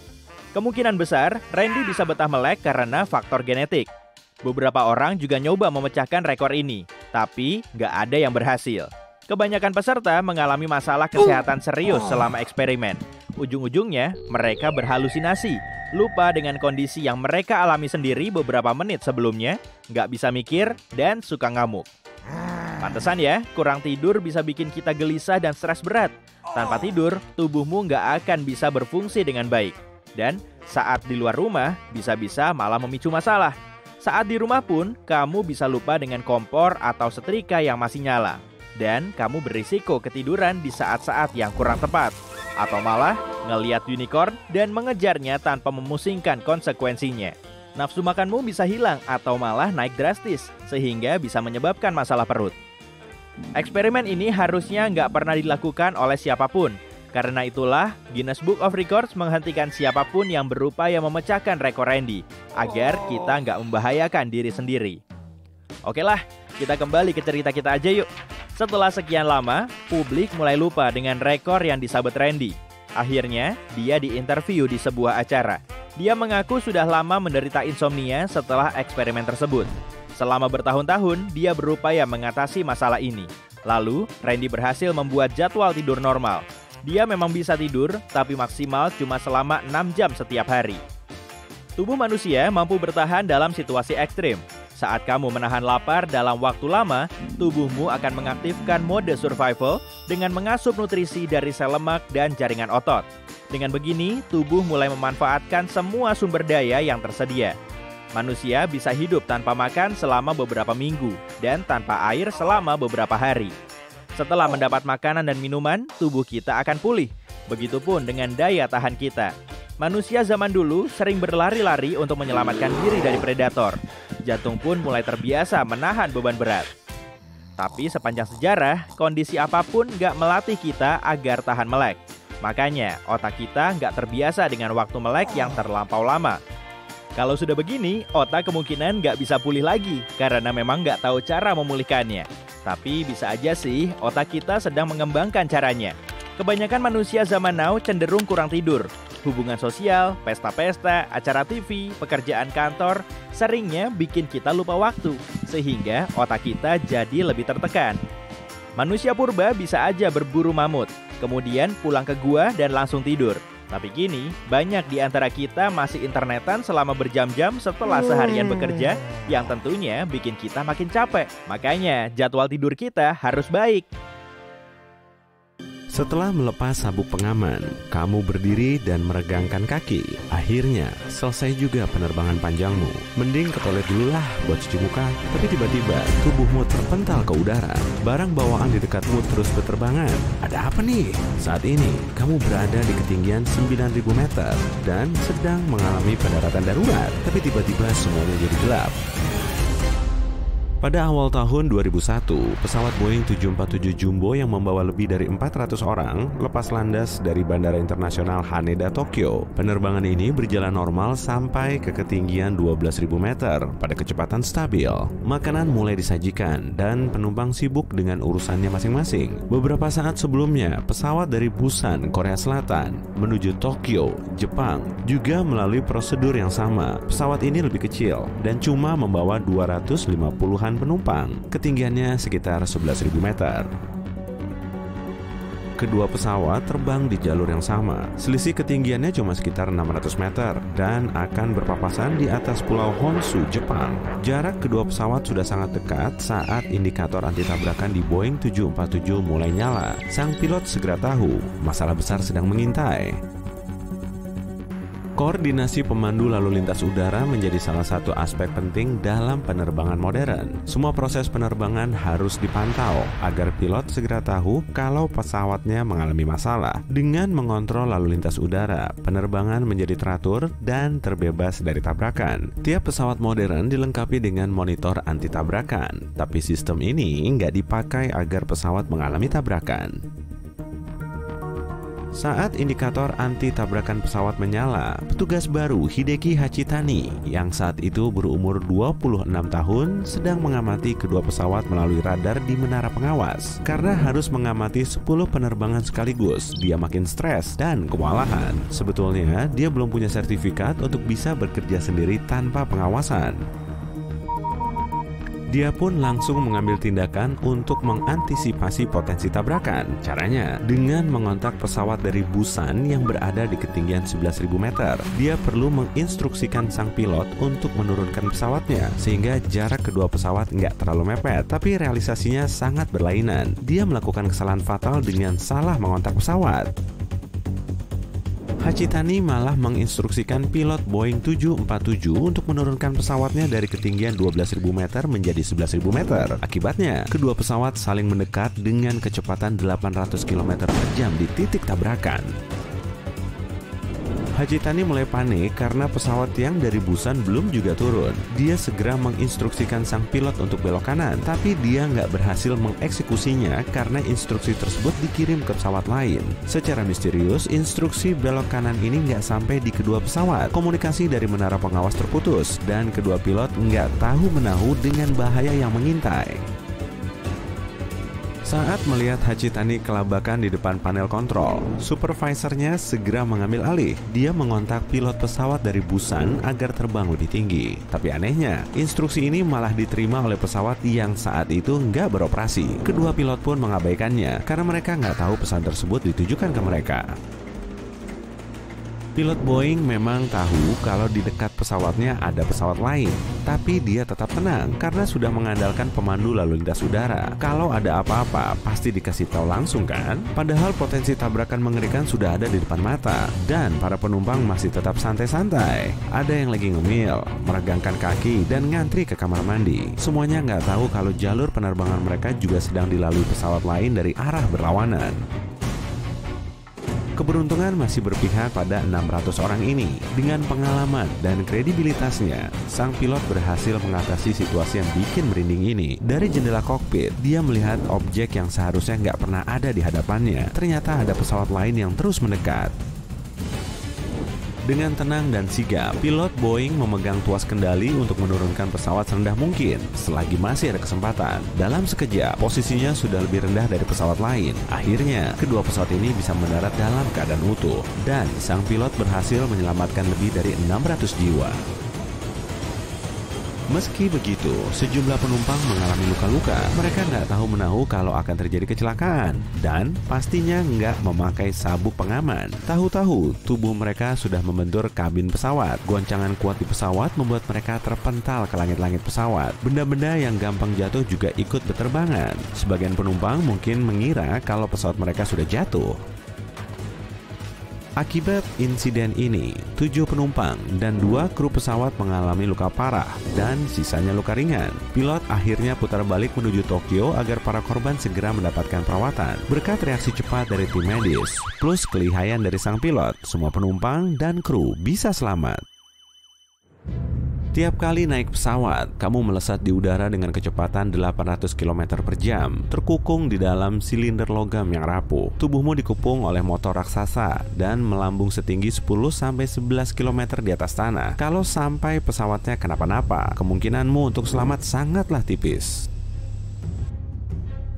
Kemungkinan besar, Randy bisa betah melek karena faktor genetik. Beberapa orang juga nyoba memecahkan rekor ini, tapi nggak ada yang berhasil. Kebanyakan peserta mengalami masalah kesehatan serius selama eksperimen. Ujung-ujungnya, mereka berhalusinasi, lupa dengan kondisi yang mereka alami sendiri beberapa menit sebelumnya, nggak bisa mikir, dan suka ngamuk. Pantesan ya, kurang tidur bisa bikin kita gelisah dan stres berat. Tanpa tidur, tubuhmu nggak akan bisa berfungsi dengan baik. Dan saat di luar rumah, bisa-bisa malah memicu masalah. Saat di rumah pun, kamu bisa lupa dengan kompor atau setrika yang masih nyala. Dan kamu berisiko ketiduran di saat-saat yang kurang tepat. Atau malah ngeliat unicorn dan mengejarnya tanpa memusingkan konsekuensinya. Nafsu makanmu bisa hilang atau malah naik drastis, sehingga bisa menyebabkan masalah perut. Eksperimen ini harusnya nggak pernah dilakukan oleh siapapun. Karena itulah, Guinness Book of Records menghentikan siapapun yang berupaya memecahkan rekor Randy, agar kita nggak membahayakan diri sendiri. Oke lah, kita kembali ke cerita kita aja yuk. Setelah sekian lama, publik mulai lupa dengan rekor yang disabet Randy. Akhirnya, dia diinterview di sebuah acara. Dia mengaku sudah lama menderita insomnia setelah eksperimen tersebut. Selama bertahun-tahun, dia berupaya mengatasi masalah ini. Lalu, Randy berhasil membuat jadwal tidur normal. Dia memang bisa tidur, tapi maksimal cuma selama 6 jam setiap hari. Tubuh manusia mampu bertahan dalam situasi ekstrim. Saat kamu menahan lapar dalam waktu lama, tubuhmu akan mengaktifkan mode survival dengan mengasup nutrisi dari sel lemak dan jaringan otot. Dengan begini, tubuh mulai memanfaatkan semua sumber daya yang tersedia. Manusia bisa hidup tanpa makan selama beberapa minggu dan tanpa air selama beberapa hari. Setelah mendapat makanan dan minuman, tubuh kita akan pulih. Begitupun dengan daya tahan kita. Manusia zaman dulu sering berlari-lari untuk menyelamatkan diri dari predator. Jantung pun mulai terbiasa menahan beban berat. Tapi sepanjang sejarah, kondisi apapun nggak melatih kita agar tahan melek. Makanya, otak kita nggak terbiasa dengan waktu melek yang terlampau lama. Kalau sudah begini, otak kemungkinan nggak bisa pulih lagi karena memang nggak tahu cara memulihkannya. Tapi bisa aja sih, otak kita sedang mengembangkan caranya. Kebanyakan manusia zaman now cenderung kurang tidur. Hubungan sosial, pesta-pesta, acara TV, pekerjaan kantor, seringnya bikin kita lupa waktu, sehingga otak kita jadi lebih tertekan. Manusia purba bisa aja berburu mamut, kemudian pulang ke gua dan langsung tidur. Tapi kini, banyak di antara kita masih internetan selama berjam-jam setelah seharian bekerja, yang tentunya bikin kita makin capek. Makanya, jadwal tidur kita harus baik. Setelah melepas sabuk pengaman, kamu berdiri dan meregangkan kaki. Akhirnya, selesai juga penerbangan panjangmu. Mending ke toilet dulu lah buat cuci muka. Tapi tiba-tiba, tubuhmu terpental ke udara. Barang bawaan di dekatmu terus berterbangan. Ada apa nih? Saat ini, kamu berada di ketinggian 9.000 meter dan sedang mengalami pendaratan darurat. Tapi tiba-tiba semuanya jadi gelap. Pada awal tahun 2001, pesawat Boeing 747 Jumbo yang membawa lebih dari 400 orang lepas landas dari Bandara Internasional Haneda, Tokyo. Penerbangan ini berjalan normal sampai ke ketinggian 12.000 meter pada kecepatan stabil. Makanan mulai disajikan dan penumpang sibuk dengan urusannya masing-masing. Beberapa saat sebelumnya, pesawat dari Busan, Korea Selatan menuju Tokyo, Jepang juga melalui prosedur yang sama. Pesawat ini lebih kecil dan cuma membawa 250-an penumpang, ketinggiannya sekitar 11.000 meter. Kedua pesawat terbang di jalur yang sama. Selisih ketinggiannya cuma sekitar 600 meter dan akan berpapasan di atas Pulau Honshu, Jepang. Jarak kedua pesawat sudah sangat dekat saat indikator anti tabrakan di Boeing 747 mulai nyala. Sang pilot segera tahu masalah besar sedang mengintai. Koordinasi pemandu lalu lintas udara menjadi salah satu aspek penting dalam penerbangan modern. Semua proses penerbangan harus dipantau agar pilot segera tahu kalau pesawatnya mengalami masalah. Dengan mengontrol lalu lintas udara, penerbangan menjadi teratur dan terbebas dari tabrakan. Tiap pesawat modern dilengkapi dengan monitor anti tabrakan, tapi sistem ini nggak dipakai agar pesawat mengalami tabrakan. Saat indikator anti tabrakan pesawat menyala, petugas baru Hideki Hachitani yang saat itu berumur 26 tahun sedang mengamati kedua pesawat melalui radar di menara pengawas. Karena harus mengamati 10 penerbangan sekaligus, dia makin stres dan kewalahan. Sebetulnya, dia belum punya sertifikat untuk bisa bekerja sendiri tanpa pengawasan. Dia pun langsung mengambil tindakan untuk mengantisipasi potensi tabrakan. Caranya, dengan mengontak pesawat dari Busan yang berada di ketinggian 11.000 meter. Dia perlu menginstruksikan sang pilot untuk menurunkan pesawatnya, sehingga jarak kedua pesawat nggak terlalu mepet. Tapi realisasinya sangat berlainan. Dia melakukan kesalahan fatal dengan salah mengontak pesawat. Hachitani malah menginstruksikan pilot Boeing 747 untuk menurunkan pesawatnya dari ketinggian 12.000 meter menjadi 11.000 meter. Akibatnya, kedua pesawat saling mendekat dengan kecepatan 800 km per jam di titik tabrakan. Hachitani mulai panik karena pesawat yang dari Busan belum juga turun. Dia segera menginstruksikan sang pilot untuk belok kanan, tapi dia nggak berhasil mengeksekusinya karena instruksi tersebut dikirim ke pesawat lain. Secara misterius, instruksi belok kanan ini nggak sampai di kedua pesawat. Komunikasi dari menara pengawas terputus, dan kedua pilot nggak tahu menahu dengan bahaya yang mengintai. Saat melihat Hachitani kelabakan di depan panel kontrol, supervisornya segera mengambil alih. Dia mengontak pilot pesawat dari Busan agar terbang lebih tinggi. Tapi anehnya, instruksi ini malah diterima oleh pesawat yang saat itu nggak beroperasi. Kedua pilot pun mengabaikannya karena mereka nggak tahu pesan tersebut ditujukan ke mereka. Pilot Boeing memang tahu kalau di dekat pesawatnya ada pesawat lain, tapi dia tetap tenang karena sudah mengandalkan pemandu lalu lintas udara. Kalau ada apa-apa, pasti dikasih tahu langsung kan? Padahal potensi tabrakan mengerikan sudah ada di depan mata, dan para penumpang masih tetap santai-santai. Ada yang lagi ngemil, meregangkan kaki, dan ngantri ke kamar mandi. Semuanya nggak tahu kalau jalur penerbangan mereka juga sedang dilalui pesawat lain dari arah berlawanan. Keberuntungan masih berpihak pada 600 orang ini. Dengan pengalaman dan kredibilitasnya, sang pilot berhasil mengatasi situasi yang bikin merinding ini. Dari jendela kokpit, dia melihat objek yang seharusnya nggak pernah ada di hadapannya. Ternyata ada pesawat lain yang terus mendekat. Dengan tenang dan sigap, pilot Boeing memegang tuas kendali untuk menurunkan pesawat serendah mungkin selagi masih ada kesempatan. Dalam sekejap, posisinya sudah lebih rendah dari pesawat lain. Akhirnya, kedua pesawat ini bisa mendarat dalam keadaan utuh, dan sang pilot berhasil menyelamatkan lebih dari 600 jiwa. Meski begitu, sejumlah penumpang mengalami luka-luka. Mereka nggak tahu menahu kalau akan terjadi kecelakaan dan pastinya nggak memakai sabuk pengaman. Tahu-tahu tubuh mereka sudah membentur kabin pesawat. Goncangan kuat di pesawat membuat mereka terpental ke langit-langit pesawat. Benda-benda yang gampang jatuh juga ikut berterbangan. Sebagian penumpang mungkin mengira kalau pesawat mereka sudah jatuh. Akibat insiden ini, 7 penumpang dan 2 kru pesawat mengalami luka parah dan sisanya luka ringan. Pilot akhirnya putar balik menuju Tokyo agar para korban segera mendapatkan perawatan. Berkat reaksi cepat dari tim medis, plus kelihayan dari sang pilot, semua penumpang dan kru bisa selamat. Tiap kali naik pesawat, kamu melesat di udara dengan kecepatan 800 km per jam, terkukung di dalam silinder logam yang rapuh. Tubuhmu dikepung oleh motor raksasa dan melambung setinggi 10-11 km di atas tanah. Kalau sampai pesawatnya kenapa-napa, kemungkinanmu untuk selamat sangatlah tipis.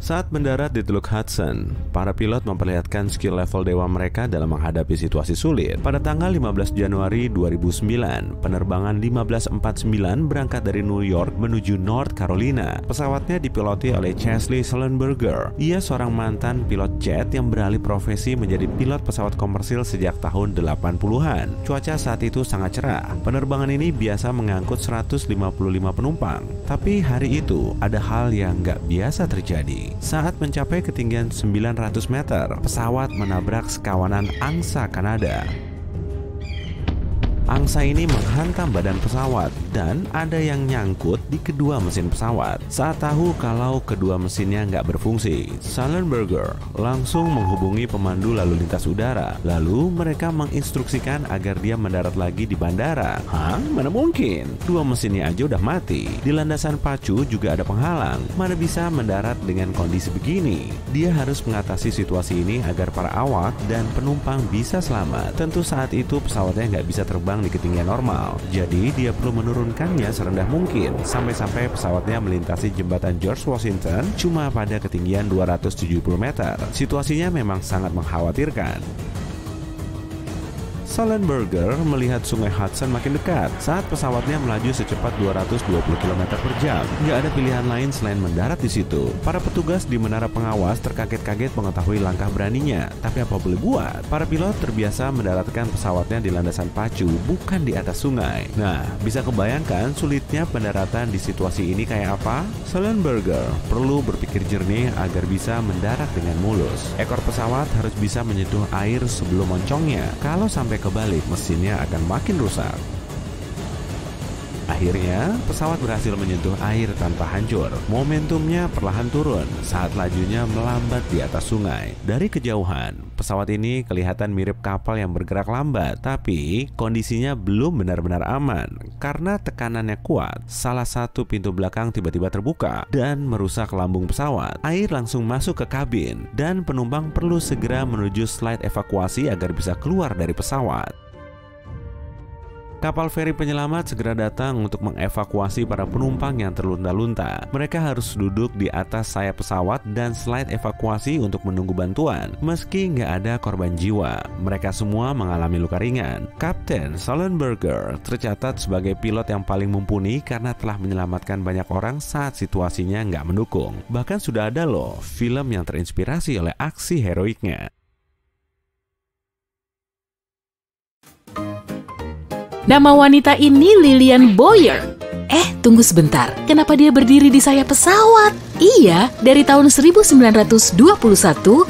Saat mendarat di Teluk Hudson, para pilot memperlihatkan skill level dewa mereka dalam menghadapi situasi sulit. Pada tanggal 15 Januari 2009, penerbangan 1549 berangkat dari New York menuju North Carolina. Pesawatnya dipiloti oleh Chesley Sullenberger. Ia seorang mantan pilot jet yang beralih profesi menjadi pilot pesawat komersil sejak tahun 80-an. Cuaca saat itu sangat cerah. Penerbangan ini biasa mengangkut 155 penumpang. Tapi hari itu ada hal yang nggak biasa terjadi. Saat mencapai ketinggian 900 meter, pesawat menabrak sekawanan angsa Kanada. Angsa ini menghantam badan pesawat dan ada yang nyangkut di kedua mesin pesawat. Saat tahu kalau kedua mesinnya nggak berfungsi, Sullenberger langsung menghubungi pemandu lalu lintas udara. Lalu mereka menginstruksikan agar dia mendarat lagi di bandara. Hah? Mana mungkin? Dua mesinnya aja udah mati. Di landasan pacu juga ada penghalang. Mana bisa mendarat dengan kondisi begini? Dia harus mengatasi situasi ini agar para awak dan penumpang bisa selamat. Tentu saat itu pesawatnya nggak bisa terbang di ketinggian normal, jadi dia perlu menurunkannya serendah mungkin. Sampai-sampai pesawatnya melintasi jembatan George Washington cuma pada ketinggian 270 meter. Situasinya memang sangat mengkhawatirkan. Sullenberger melihat sungai Hudson makin dekat saat pesawatnya melaju secepat 220 km per jam. Nggak ada pilihan lain selain mendarat di situ. Para petugas di menara pengawas terkaget-kaget mengetahui langkah beraninya. Tapi apa boleh buat? Para pilot terbiasa mendaratkan pesawatnya di landasan pacu, bukan di atas sungai. Nah, bisa kebayangkan sulitnya pendaratan di situasi ini kayak apa? Sullenberger perlu berpikir jernih agar bisa mendarat dengan mulus. Ekor pesawat harus bisa menyentuh air sebelum moncongnya. Kalau sampai kebalik, mesinnya akan makin rusak. Akhirnya, pesawat berhasil menyentuh air tanpa hancur. Momentumnya perlahan turun saat lajunya melambat di atas sungai. Dari kejauhan, pesawat ini kelihatan mirip kapal yang bergerak lambat, tapi kondisinya belum benar-benar aman. Karena tekanannya kuat, salah satu pintu belakang tiba-tiba terbuka dan merusak lambung pesawat. Air langsung masuk ke kabin dan penumpang perlu segera menuju slide evakuasi agar bisa keluar dari pesawat. Kapal feri penyelamat segera datang untuk mengevakuasi para penumpang yang terlunta-lunta. Mereka harus duduk di atas sayap pesawat dan slide evakuasi untuk menunggu bantuan. Meski nggak ada korban jiwa, mereka semua mengalami luka ringan. Kapten Sullenberger tercatat sebagai pilot yang paling mumpuni karena telah menyelamatkan banyak orang saat situasinya nggak mendukung. Bahkan sudah ada loh film yang terinspirasi oleh aksi heroiknya. Nama wanita ini Lillian Boyer. Tunggu sebentar. Kenapa dia berdiri di sayap pesawat? Iya, dari tahun 1921,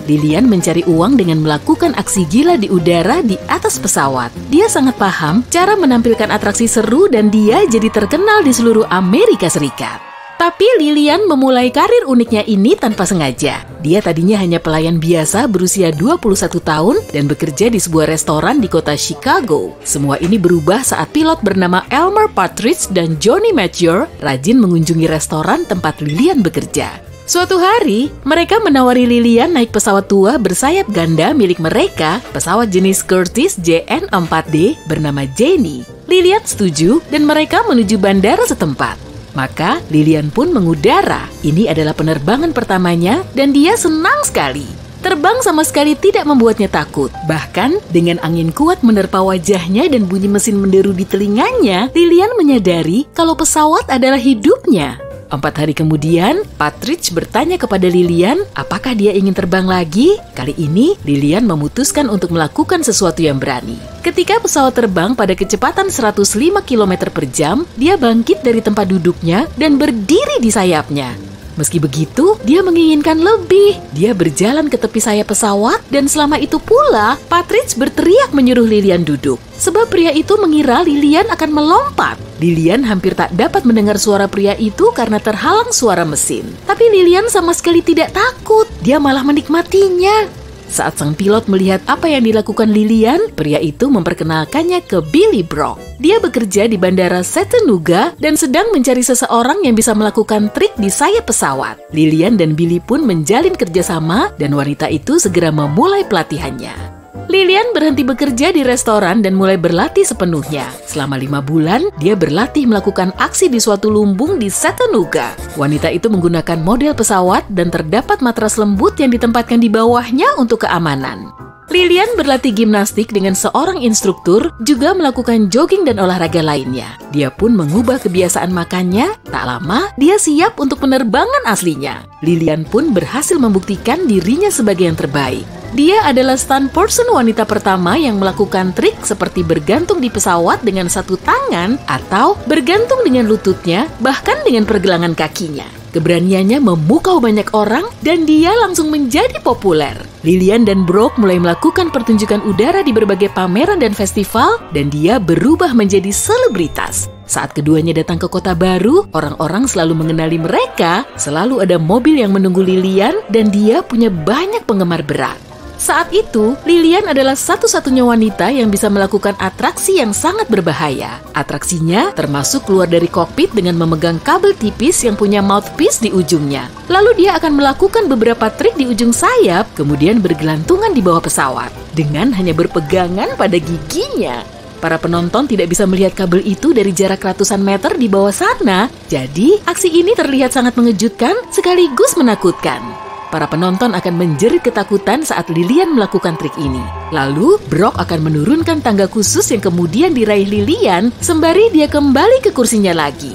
Lillian mencari uang dengan melakukan aksi gila di udara di atas pesawat. Dia sangat paham cara menampilkan atraksi seru dan dia jadi terkenal di seluruh Amerika Serikat. Tapi Lillian memulai karir uniknya ini tanpa sengaja. Dia tadinya hanya pelayan biasa berusia 21 tahun dan bekerja di sebuah restoran di kota Chicago. Semua ini berubah saat pilot bernama Elmer Partridge dan Johnny Mathieu rajin mengunjungi restoran tempat Lillian bekerja. Suatu hari, mereka menawari Lillian naik pesawat tua bersayap ganda milik mereka, pesawat jenis Curtiss JN4D bernama Jenny. Lillian setuju dan mereka menuju bandara setempat. Maka Lillian pun mengudara. Ini adalah penerbangan pertamanya dan dia senang sekali. Terbang sama sekali tidak membuatnya takut. Bahkan, dengan angin kuat menerpa wajahnya dan bunyi mesin menderu di telinganya, Lilian menyadari kalau pesawat adalah hidupnya. 4 hari kemudian, Partridge bertanya kepada Lilian apakah dia ingin terbang lagi. Kali ini, Lilian memutuskan untuk melakukan sesuatu yang berani. Ketika pesawat terbang pada kecepatan 105 km per jam, dia bangkit dari tempat duduknya dan berdiri di sayapnya. Meski begitu, dia menginginkan lebih. Dia berjalan ke tepi sayap pesawat dan selama itu pula, Partridge berteriak menyuruh Lilian duduk. Sebab pria itu mengira Lilian akan melompat. Lilian hampir tak dapat mendengar suara pria itu karena terhalang suara mesin. Tapi Lilian sama sekali tidak takut. Dia malah menikmatinya. Saat sang pilot melihat apa yang dilakukan Lilian, pria itu memperkenalkannya ke Billy Brock. Dia bekerja di Bandara Chattanooga dan sedang mencari seseorang yang bisa melakukan trik di sayap pesawat. Lilian dan Billy pun menjalin kerjasama dan wanita itu segera memulai pelatihannya. Lilian berhenti bekerja di restoran dan mulai berlatih sepenuhnya. Selama 5 bulan, dia berlatih melakukan aksi di suatu lumbung di Chattanooga. Wanita itu menggunakan model pesawat dan terdapat matras lembut yang ditempatkan di bawahnya untuk keamanan. Lilian berlatih gimnastik dengan seorang instruktur, juga melakukan jogging dan olahraga lainnya. Dia pun mengubah kebiasaan makannya. Tak lama, dia siap untuk penerbangan aslinya. Lilian pun berhasil membuktikan dirinya sebagai yang terbaik. Dia adalah stunt person wanita pertama yang melakukan trik seperti bergantung di pesawat dengan satu tangan atau bergantung dengan lututnya, bahkan dengan pergelangan kakinya. Keberaniannya memukau banyak orang dan dia langsung menjadi populer. Lilian dan Brock mulai melakukan pertunjukan udara di berbagai pameran dan festival dan dia berubah menjadi selebritas. Saat keduanya datang ke kota baru, orang-orang selalu mengenali mereka. Selalu ada mobil yang menunggu Lilian dan dia punya banyak penggemar berat. Saat itu, Lilian adalah satu-satunya wanita yang bisa melakukan atraksi yang sangat berbahaya. Atraksinya termasuk keluar dari kokpit dengan memegang kabel tipis yang punya mouthpiece di ujungnya. Lalu dia akan melakukan beberapa trik di ujung sayap, kemudian bergelantungan di bawah pesawat, dengan hanya berpegangan pada giginya. Para penonton tidak bisa melihat kabel itu dari jarak ratusan meter di bawah sana, jadi aksi ini terlihat sangat mengejutkan sekaligus menakutkan. Para penonton akan menjerit ketakutan saat Lilian melakukan trik ini. Lalu, Brock akan menurunkan tangga khusus yang kemudian diraih Lilian sembari dia kembali ke kursinya lagi.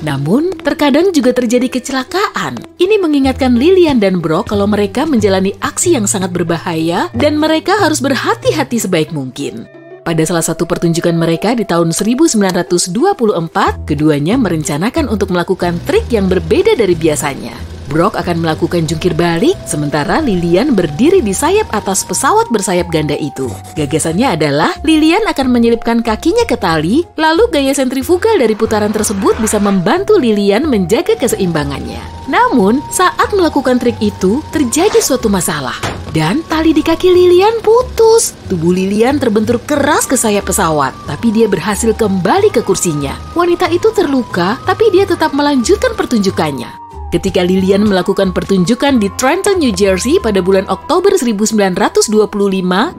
Namun, terkadang juga terjadi kecelakaan. Ini mengingatkan Lilian dan Brock kalau mereka menjalani aksi yang sangat berbahaya dan mereka harus berhati-hati sebaik mungkin. Pada salah satu pertunjukan mereka di tahun 1924, keduanya merencanakan untuk melakukan trik yang berbeda dari biasanya. Brock akan melakukan jungkir balik, sementara Lilian berdiri di sayap atas pesawat bersayap ganda itu. Gagasannya adalah Lilian akan menyelipkan kakinya ke tali, lalu gaya sentrifugal dari putaran tersebut bisa membantu Lilian menjaga keseimbangannya. Namun, saat melakukan trik itu, terjadi suatu masalah. Dan tali di kaki Lilian putus. Tubuh Lilian terbentur keras ke sayap pesawat, tapi dia berhasil kembali ke kursinya. Wanita itu terluka, tapi dia tetap melanjutkan pertunjukannya. Ketika Lilian melakukan pertunjukan di Trenton, New Jersey pada bulan Oktober 1925,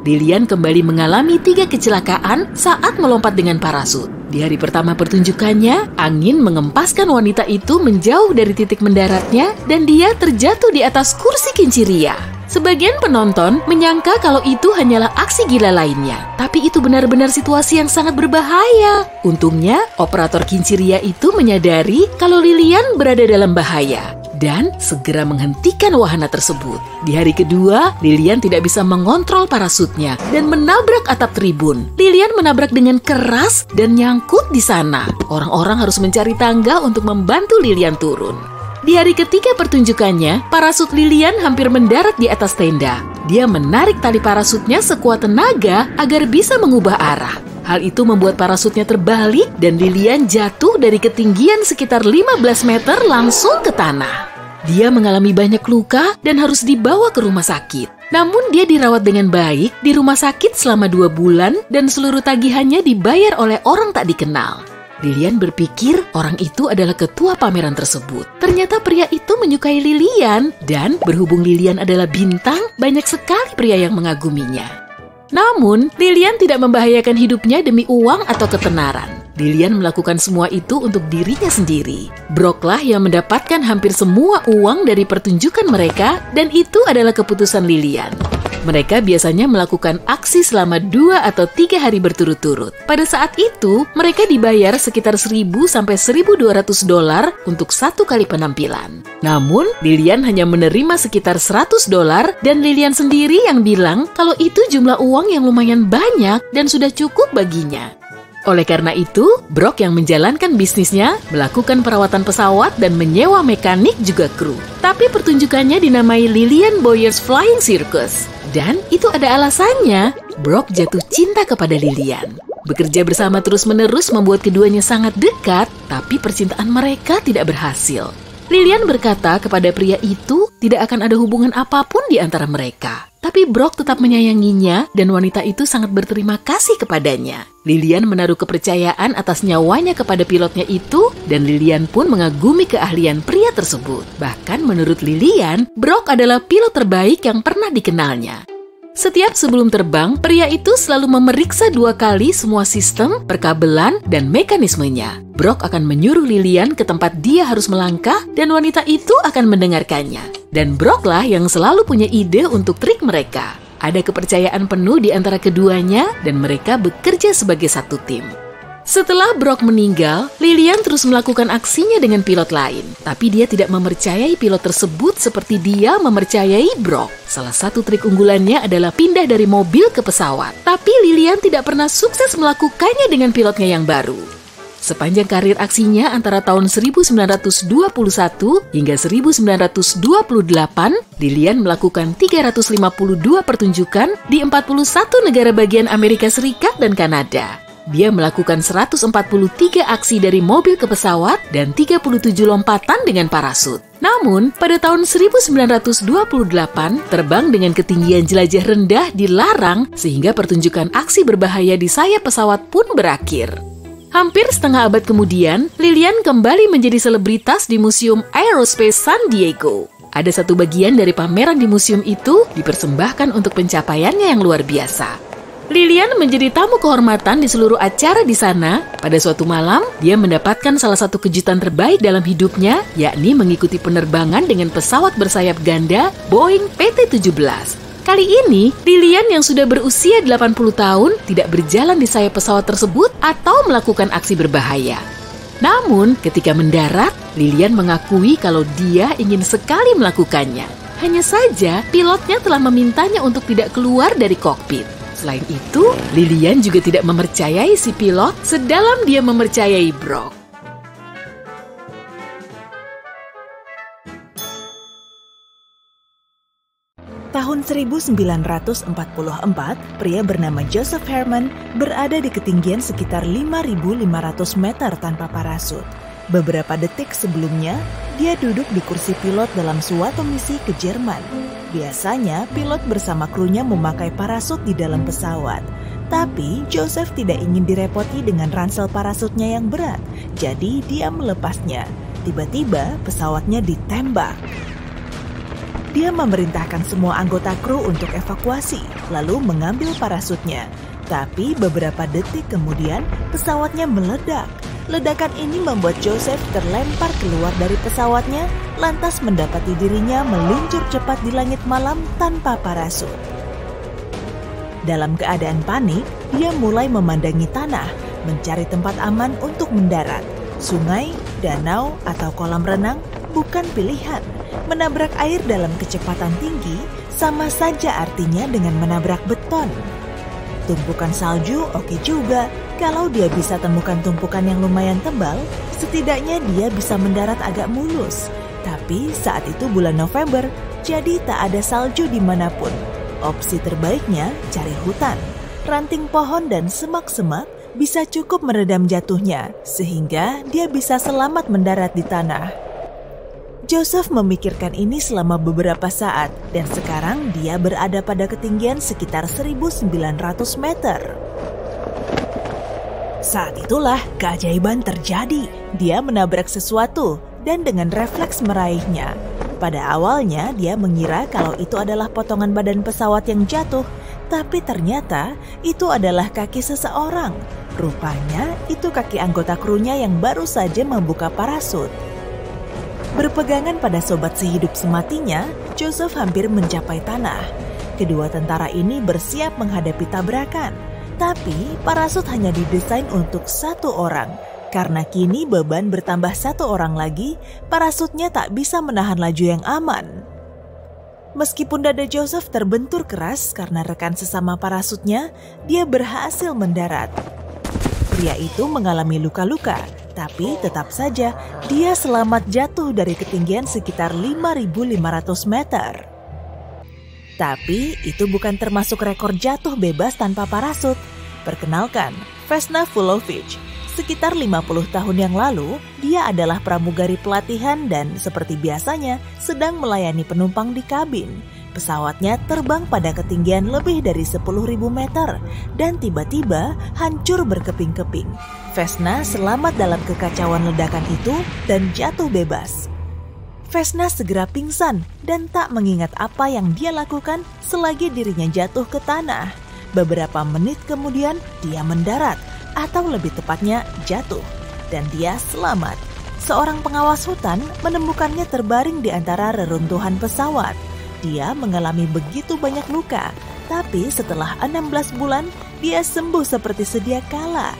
Lilian kembali mengalami 3 kecelakaan saat melompat dengan parasut. Di hari pertama pertunjukannya, angin mengempaskan wanita itu menjauh dari titik mendaratnya dan dia terjatuh di atas kursi kinciria. Sebagian penonton menyangka kalau itu hanyalah aksi gila lainnya, tapi itu benar-benar situasi yang sangat berbahaya. Untungnya, operator kinciria itu menyadari kalau Lilian berada dalam bahaya dan segera menghentikan wahana tersebut. Di hari kedua, Lilian tidak bisa mengontrol parasutnya dan menabrak atap tribun. Lilian menabrak dengan keras dan nyangkut di sana. Orang-orang harus mencari tangga untuk membantu Lilian turun. Di hari ketiga pertunjukannya, parasut Lilian hampir mendarat di atas tenda. Dia menarik tali parasutnya sekuat tenaga agar bisa mengubah arah. Hal itu membuat parasutnya terbalik dan Lilian jatuh dari ketinggian sekitar 15 meter langsung ke tanah. Dia mengalami banyak luka dan harus dibawa ke rumah sakit. Namun dia dirawat dengan baik di rumah sakit selama 2 bulan dan seluruh tagihannya dibayar oleh orang tak dikenal. Lilian berpikir orang itu adalah ketua pameran tersebut. Ternyata pria itu menyukai Lilian dan berhubung Lilian adalah bintang, banyak sekali pria yang mengaguminya. Namun, Lilian tidak membahayakan hidupnya demi uang atau ketenaran. Lilian melakukan semua itu untuk dirinya sendiri. Brocklah yang mendapatkan hampir semua uang dari pertunjukan mereka, dan itu adalah keputusan Lilian. Mereka biasanya melakukan aksi selama 2 atau 3 hari berturut-turut. Pada saat itu, mereka dibayar sekitar $1.000 sampai $1.200 untuk 1 kali penampilan. Namun, Lilian hanya menerima sekitar $100 dan Lilian sendiri yang bilang kalau itu jumlah uang yang lumayan banyak dan sudah cukup baginya. Oleh karena itu, Brock yang menjalankan bisnisnya, melakukan perawatan pesawat dan menyewa mekanik juga kru. Tapi pertunjukannya dinamai Lilian Boyer's Flying Circus. Dan itu ada alasannya, Brock jatuh cinta kepada Lilian. Bekerja bersama terus-menerus membuat keduanya sangat dekat, tapi percintaan mereka tidak berhasil. Lilian berkata kepada pria itu tidak akan ada hubungan apapun di antara mereka. Tapi Brock tetap menyayanginya dan wanita itu sangat berterima kasih kepadanya. Lilian menaruh kepercayaan atas nyawanya kepada pilotnya itu dan Lilian pun mengagumi keahlian pria tersebut. Bahkan menurut Lilian, Brock adalah pilot terbaik yang pernah dikenalnya. Setiap sebelum terbang, pria itu selalu memeriksa 2 kali semua sistem, perkabelan, dan mekanismenya. Brock akan menyuruh Lilian ke tempat dia harus melangkah dan wanita itu akan mendengarkannya. Dan Brocklah yang selalu punya ide untuk trik mereka. Ada kepercayaan penuh di antara keduanya dan mereka bekerja sebagai satu tim. Setelah Brock meninggal, Lilian terus melakukan aksinya dengan pilot lain. Tapi dia tidak mempercayai pilot tersebut seperti dia mempercayai Brock. Salah satu trik unggulannya adalah pindah dari mobil ke pesawat. Tapi Lilian tidak pernah sukses melakukannya dengan pilotnya yang baru. Sepanjang karir aksinya antara tahun 1921 hingga 1928, Lilian melakukan 352 pertunjukan di 41 negara bagian Amerika Serikat dan Kanada. Dia melakukan 143 aksi dari mobil ke pesawat dan 37 lompatan dengan parasut. Namun, pada tahun 1928, terbang dengan ketinggian jelajah rendah dilarang sehingga pertunjukan aksi berbahaya di sayap pesawat pun berakhir. Hampir setengah abad kemudian, Lilian kembali menjadi selebritas di Museum Aerospace San Diego. Ada satu bagian dari pameran di museum itu dipersembahkan untuk pencapaiannya yang luar biasa. Lilian menjadi tamu kehormatan di seluruh acara di sana. Pada suatu malam, dia mendapatkan salah satu kejutan terbaik dalam hidupnya, yakni mengikuti penerbangan dengan pesawat bersayap ganda Boeing PT-17. Kali ini, Lilian yang sudah berusia 80 tahun tidak berjalan di sayap pesawat tersebut atau melakukan aksi berbahaya. Namun, ketika mendarat, Lilian mengakui kalau dia ingin sekali melakukannya. Hanya saja, pilotnya telah memintanya untuk tidak keluar dari kokpit. Selain itu, Lilian juga tidak mempercayai si pilot sedalam dia mempercayai Brock. Tahun 1944, pria bernama Joseph Herman berada di ketinggian sekitar 5.500 meter tanpa parasut. Beberapa detik sebelumnya, dia duduk di kursi pilot dalam suatu misi ke Jerman. Biasanya, pilot bersama krunya memakai parasut di dalam pesawat. Tapi, Joseph tidak ingin direpoti dengan ransel parasutnya yang berat, jadi dia melepasnya. Tiba-tiba, pesawatnya ditembak. Dia memerintahkan semua anggota kru untuk evakuasi, lalu mengambil parasutnya. Tapi beberapa detik kemudian, pesawatnya meledak. Ledakan ini membuat Joseph terlempar keluar dari pesawatnya, lantas mendapati dirinya meluncur cepat di langit malam tanpa parasut. Dalam keadaan panik, dia mulai memandangi tanah, mencari tempat aman untuk mendarat. Sungai, danau, atau kolam renang bukan pilihan. Menabrak air dalam kecepatan tinggi sama saja artinya dengan menabrak beton. Tumpukan salju oke juga, kalau dia bisa temukan tumpukan yang lumayan tebal, setidaknya dia bisa mendarat agak mulus. Tapi saat itu bulan November, jadi tak ada salju dimanapun. Opsi terbaiknya cari hutan. Ranting pohon dan semak-semak bisa cukup meredam jatuhnya, sehingga dia bisa selamat mendarat di tanah. Joseph memikirkan ini selama beberapa saat, dan sekarang dia berada pada ketinggian sekitar 1.900 meter. Saat itulah keajaiban terjadi. Dia menabrak sesuatu, dan dengan refleks meraihnya. Pada awalnya, dia mengira kalau itu adalah potongan badan pesawat yang jatuh, tapi ternyata itu adalah kaki seseorang. Rupanya itu kaki anggota krunya yang baru saja membuka parasut. Berpegangan pada sobat sehidup sematinya, Joseph hampir mencapai tanah. Kedua tentara ini bersiap menghadapi tabrakan. Tapi parasut hanya didesain untuk satu orang. Karena kini beban bertambah satu orang lagi, parasutnya tak bisa menahan laju yang aman. Meskipun dada Joseph terbentur keras karena rekan sesama parasutnya, dia berhasil mendarat. Pria itu mengalami luka-luka, tapi tetap saja dia selamat jatuh dari ketinggian sekitar 5.500 meter. Tapi itu bukan termasuk rekor jatuh bebas tanpa parasut. Perkenalkan, Vesna Vulovic. Sekitar 50 tahun yang lalu, dia adalah pramugari pelatihan dan seperti biasanya sedang melayani penumpang di kabin. Pesawatnya terbang pada ketinggian lebih dari 10.000 meter dan tiba-tiba hancur berkeping-keping. Vesna selamat dalam kekacauan ledakan itu dan jatuh bebas. Vesna segera pingsan dan tak mengingat apa yang dia lakukan selagi dirinya jatuh ke tanah. Beberapa menit kemudian dia mendarat, atau lebih tepatnya jatuh, dan dia selamat. Seorang pengawas hutan menemukannya terbaring di antara reruntuhan pesawat. Dia mengalami begitu banyak luka, tapi setelah 16 bulan dia sembuh seperti sedia kala.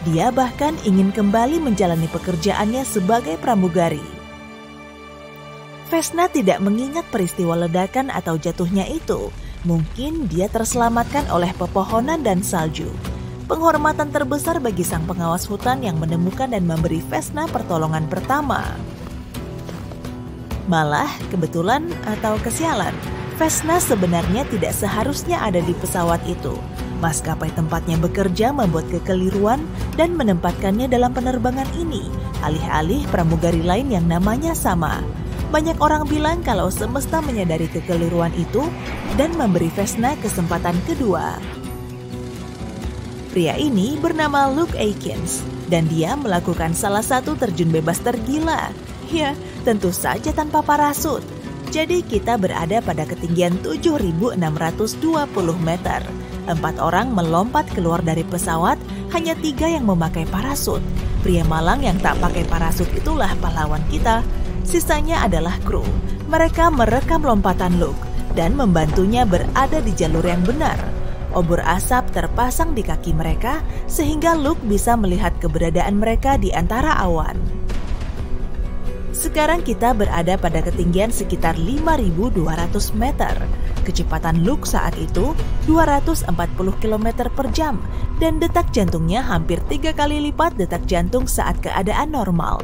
Dia bahkan ingin kembali menjalani pekerjaannya sebagai pramugari. Vesna tidak mengingat peristiwa ledakan atau jatuhnya itu. Mungkin dia terselamatkan oleh pepohonan dan salju. Penghormatan terbesar bagi sang pengawas hutan yang menemukan dan memberi Vesna pertolongan pertama. Malah, kebetulan atau kesialan, Vesna sebenarnya tidak seharusnya ada di pesawat itu. Maskapai tempatnya bekerja membuat kekeliruan dan menempatkannya dalam penerbangan ini, alih-alih pramugari lain yang namanya sama. Banyak orang bilang kalau semesta menyadari kekeliruan itu dan memberi Vesna kesempatan kedua. Pria ini bernama Luke Aikins dan dia melakukan salah satu terjun bebas tergila. Ya, tentu saja tanpa parasut. Jadi kita berada pada ketinggian 7.620 meter. 4 orang melompat keluar dari pesawat, hanya 3 yang memakai parasut. Pria malang yang tak pakai parasut itulah pahlawan kita. Sisanya adalah kru. Mereka merekam lompatan Luke dan membantunya berada di jalur yang benar. Obor asap terpasang di kaki mereka sehingga Luke bisa melihat keberadaan mereka di antara awan. Sekarang kita berada pada ketinggian sekitar 5.200 meter. Kecepatan Luke saat itu 240 km per jam dan detak jantungnya hampir 3 kali lipat detak jantung saat keadaan normal.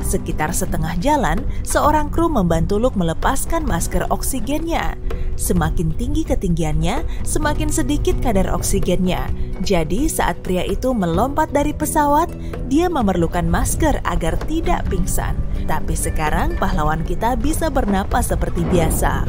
Sekitar setengah jalan, seorang kru membantu Luke melepaskan masker oksigennya. Semakin tinggi ketinggiannya, semakin sedikit kadar oksigennya. Jadi saat pria itu melompat dari pesawat, dia memerlukan masker agar tidak pingsan. Tapi sekarang pahlawan kita bisa bernapas seperti biasa.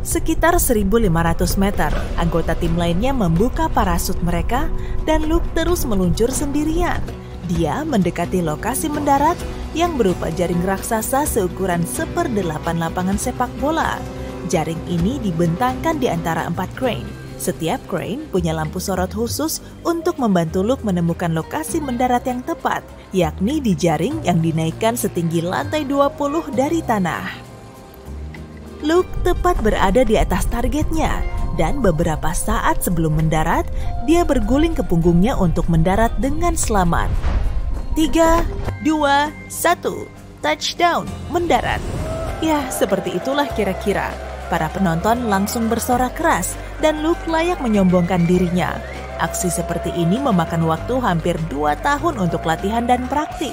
Sekitar 1.500 meter, anggota tim lainnya membuka parasut mereka dan Luke terus meluncur sendirian. Dia mendekati lokasi mendarat yang berupa jaring raksasa seukuran 1/8 lapangan sepak bola. Jaring ini dibentangkan di antara 4 crane. Setiap crane punya lampu sorot khusus untuk membantu Luke menemukan lokasi mendarat yang tepat, yakni di jaring yang dinaikkan setinggi lantai 20 dari tanah. Luke tepat berada di atas targetnya, dan beberapa saat sebelum mendarat, dia berguling ke punggungnya untuk mendarat dengan selamat. 3, 2, 1, touchdown, mendarat. Ya, seperti itulah kira-kira. Para penonton langsung bersorak keras dan Luke layak menyombongkan dirinya. Aksi seperti ini memakan waktu hampir 2 tahun untuk latihan dan praktik.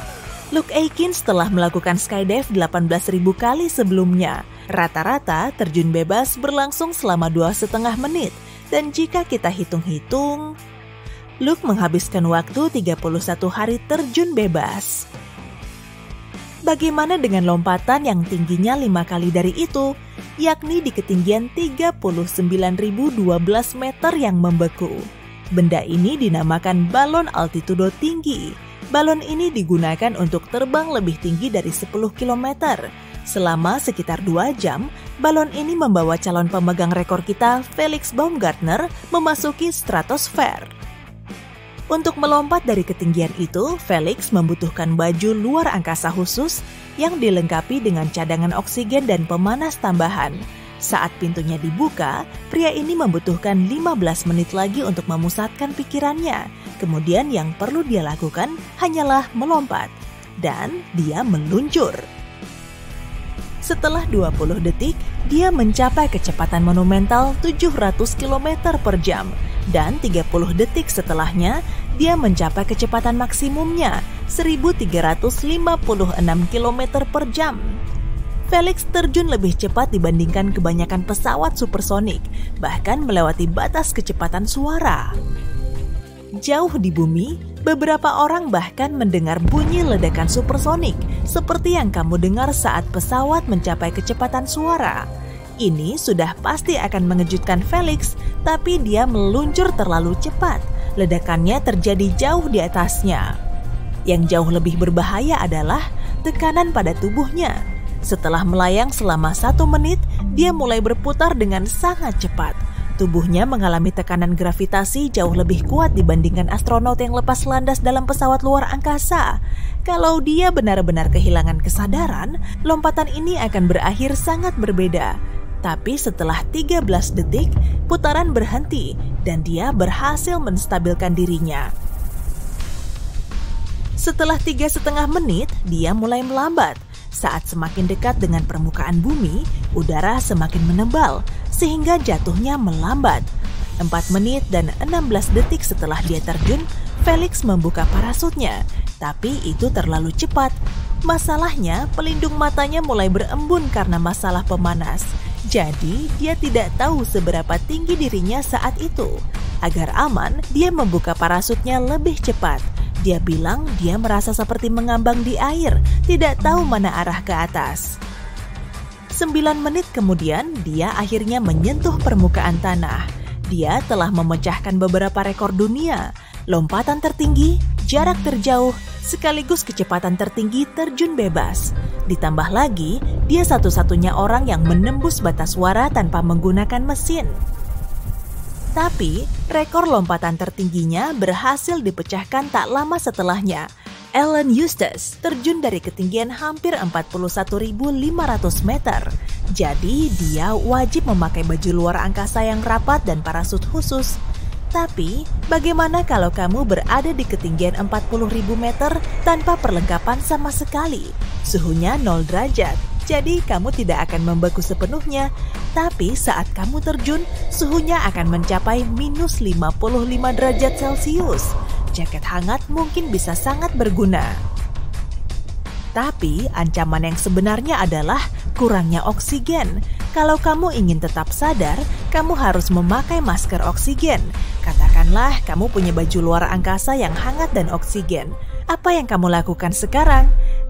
Luke Aikins telah melakukan skydive 18.000 kali sebelumnya. Rata-rata terjun bebas berlangsung selama 2,5 menit. Dan jika kita hitung-hitung, Luke menghabiskan waktu 31 hari terjun bebas. Bagaimana dengan lompatan yang tingginya 5 kali dari itu, yakni di ketinggian 39.012 meter yang membeku? Benda ini dinamakan balon altitudo tinggi. Balon ini digunakan untuk terbang lebih tinggi dari 10 km. Selama sekitar 2 jam, balon ini membawa calon pemegang rekor kita, Felix Baumgartner, memasuki stratosfer. Untuk melompat dari ketinggian itu, Felix membutuhkan baju luar angkasa khusus yang dilengkapi dengan cadangan oksigen dan pemanas tambahan. Saat pintunya dibuka, pria ini membutuhkan 15 menit lagi untuk memusatkan pikirannya. Kemudian yang perlu dia lakukan hanyalah melompat. Dan dia meluncur. Setelah 20 detik, dia mencapai kecepatan monumental 700 km per jam. Dan 30 detik setelahnya, dia mencapai kecepatan maksimumnya 1356 km per jam. Felix terjun lebih cepat dibandingkan kebanyakan pesawat supersonik, bahkan melewati batas kecepatan suara. Jauh di bumi, beberapa orang bahkan mendengar bunyi ledakan supersonik, seperti yang kamu dengar saat pesawat mencapai kecepatan suara. Ini sudah pasti akan mengejutkan Felix, tapi dia meluncur terlalu cepat. Ledakannya terjadi jauh di atasnya. Yang jauh lebih berbahaya adalah tekanan pada tubuhnya. Setelah melayang selama 1 menit, dia mulai berputar dengan sangat cepat. Tubuhnya mengalami tekanan gravitasi jauh lebih kuat dibandingkan astronot yang lepas landas dalam pesawat luar angkasa. Kalau dia benar-benar kehilangan kesadaran, lompatan ini akan berakhir sangat berbeda. Tapi setelah 13 detik, putaran berhenti dan dia berhasil menstabilkan dirinya. Setelah 3,5 menit, dia mulai melambat. Saat semakin dekat dengan permukaan bumi, udara semakin menebal, sehingga jatuhnya melambat. 4 menit dan 16 detik setelah dia terjun, Felix membuka parasutnya, tapi itu terlalu cepat. Masalahnya, pelindung matanya mulai berembun karena masalah pemanas. Jadi, dia tidak tahu seberapa tinggi dirinya saat itu. Agar aman, dia membuka parasutnya lebih cepat. Dia bilang dia merasa seperti mengambang di air, tidak tahu mana arah ke atas. 9 menit kemudian, dia akhirnya menyentuh permukaan tanah. Dia telah memecahkan beberapa rekor dunia, lompatan tertinggi, jarak terjauh, sekaligus kecepatan tertinggi terjun bebas. Ditambah lagi, dia satu-satunya orang yang menembus batas suara tanpa menggunakan mesin. Tapi, rekor lompatan tertingginya berhasil dipecahkan tak lama setelahnya. Alan Eustace terjun dari ketinggian hampir 41.500 meter. Jadi, dia wajib memakai baju luar angkasa yang rapat dan parasut khusus. Tapi, bagaimana kalau kamu berada di ketinggian 40.000 meter tanpa perlengkapan sama sekali? Suhunya 0 derajat. Jadi kamu tidak akan membeku sepenuhnya, tapi saat kamu terjun, suhunya akan mencapai minus 55 derajat Celcius. Jaket hangat mungkin bisa sangat berguna. Tapi ancaman yang sebenarnya adalah kurangnya oksigen. Kalau kamu ingin tetap sadar, kamu harus memakai masker oksigen. Katakanlah kamu punya baju luar angkasa yang hangat dan oksigen. Apa yang kamu lakukan sekarang?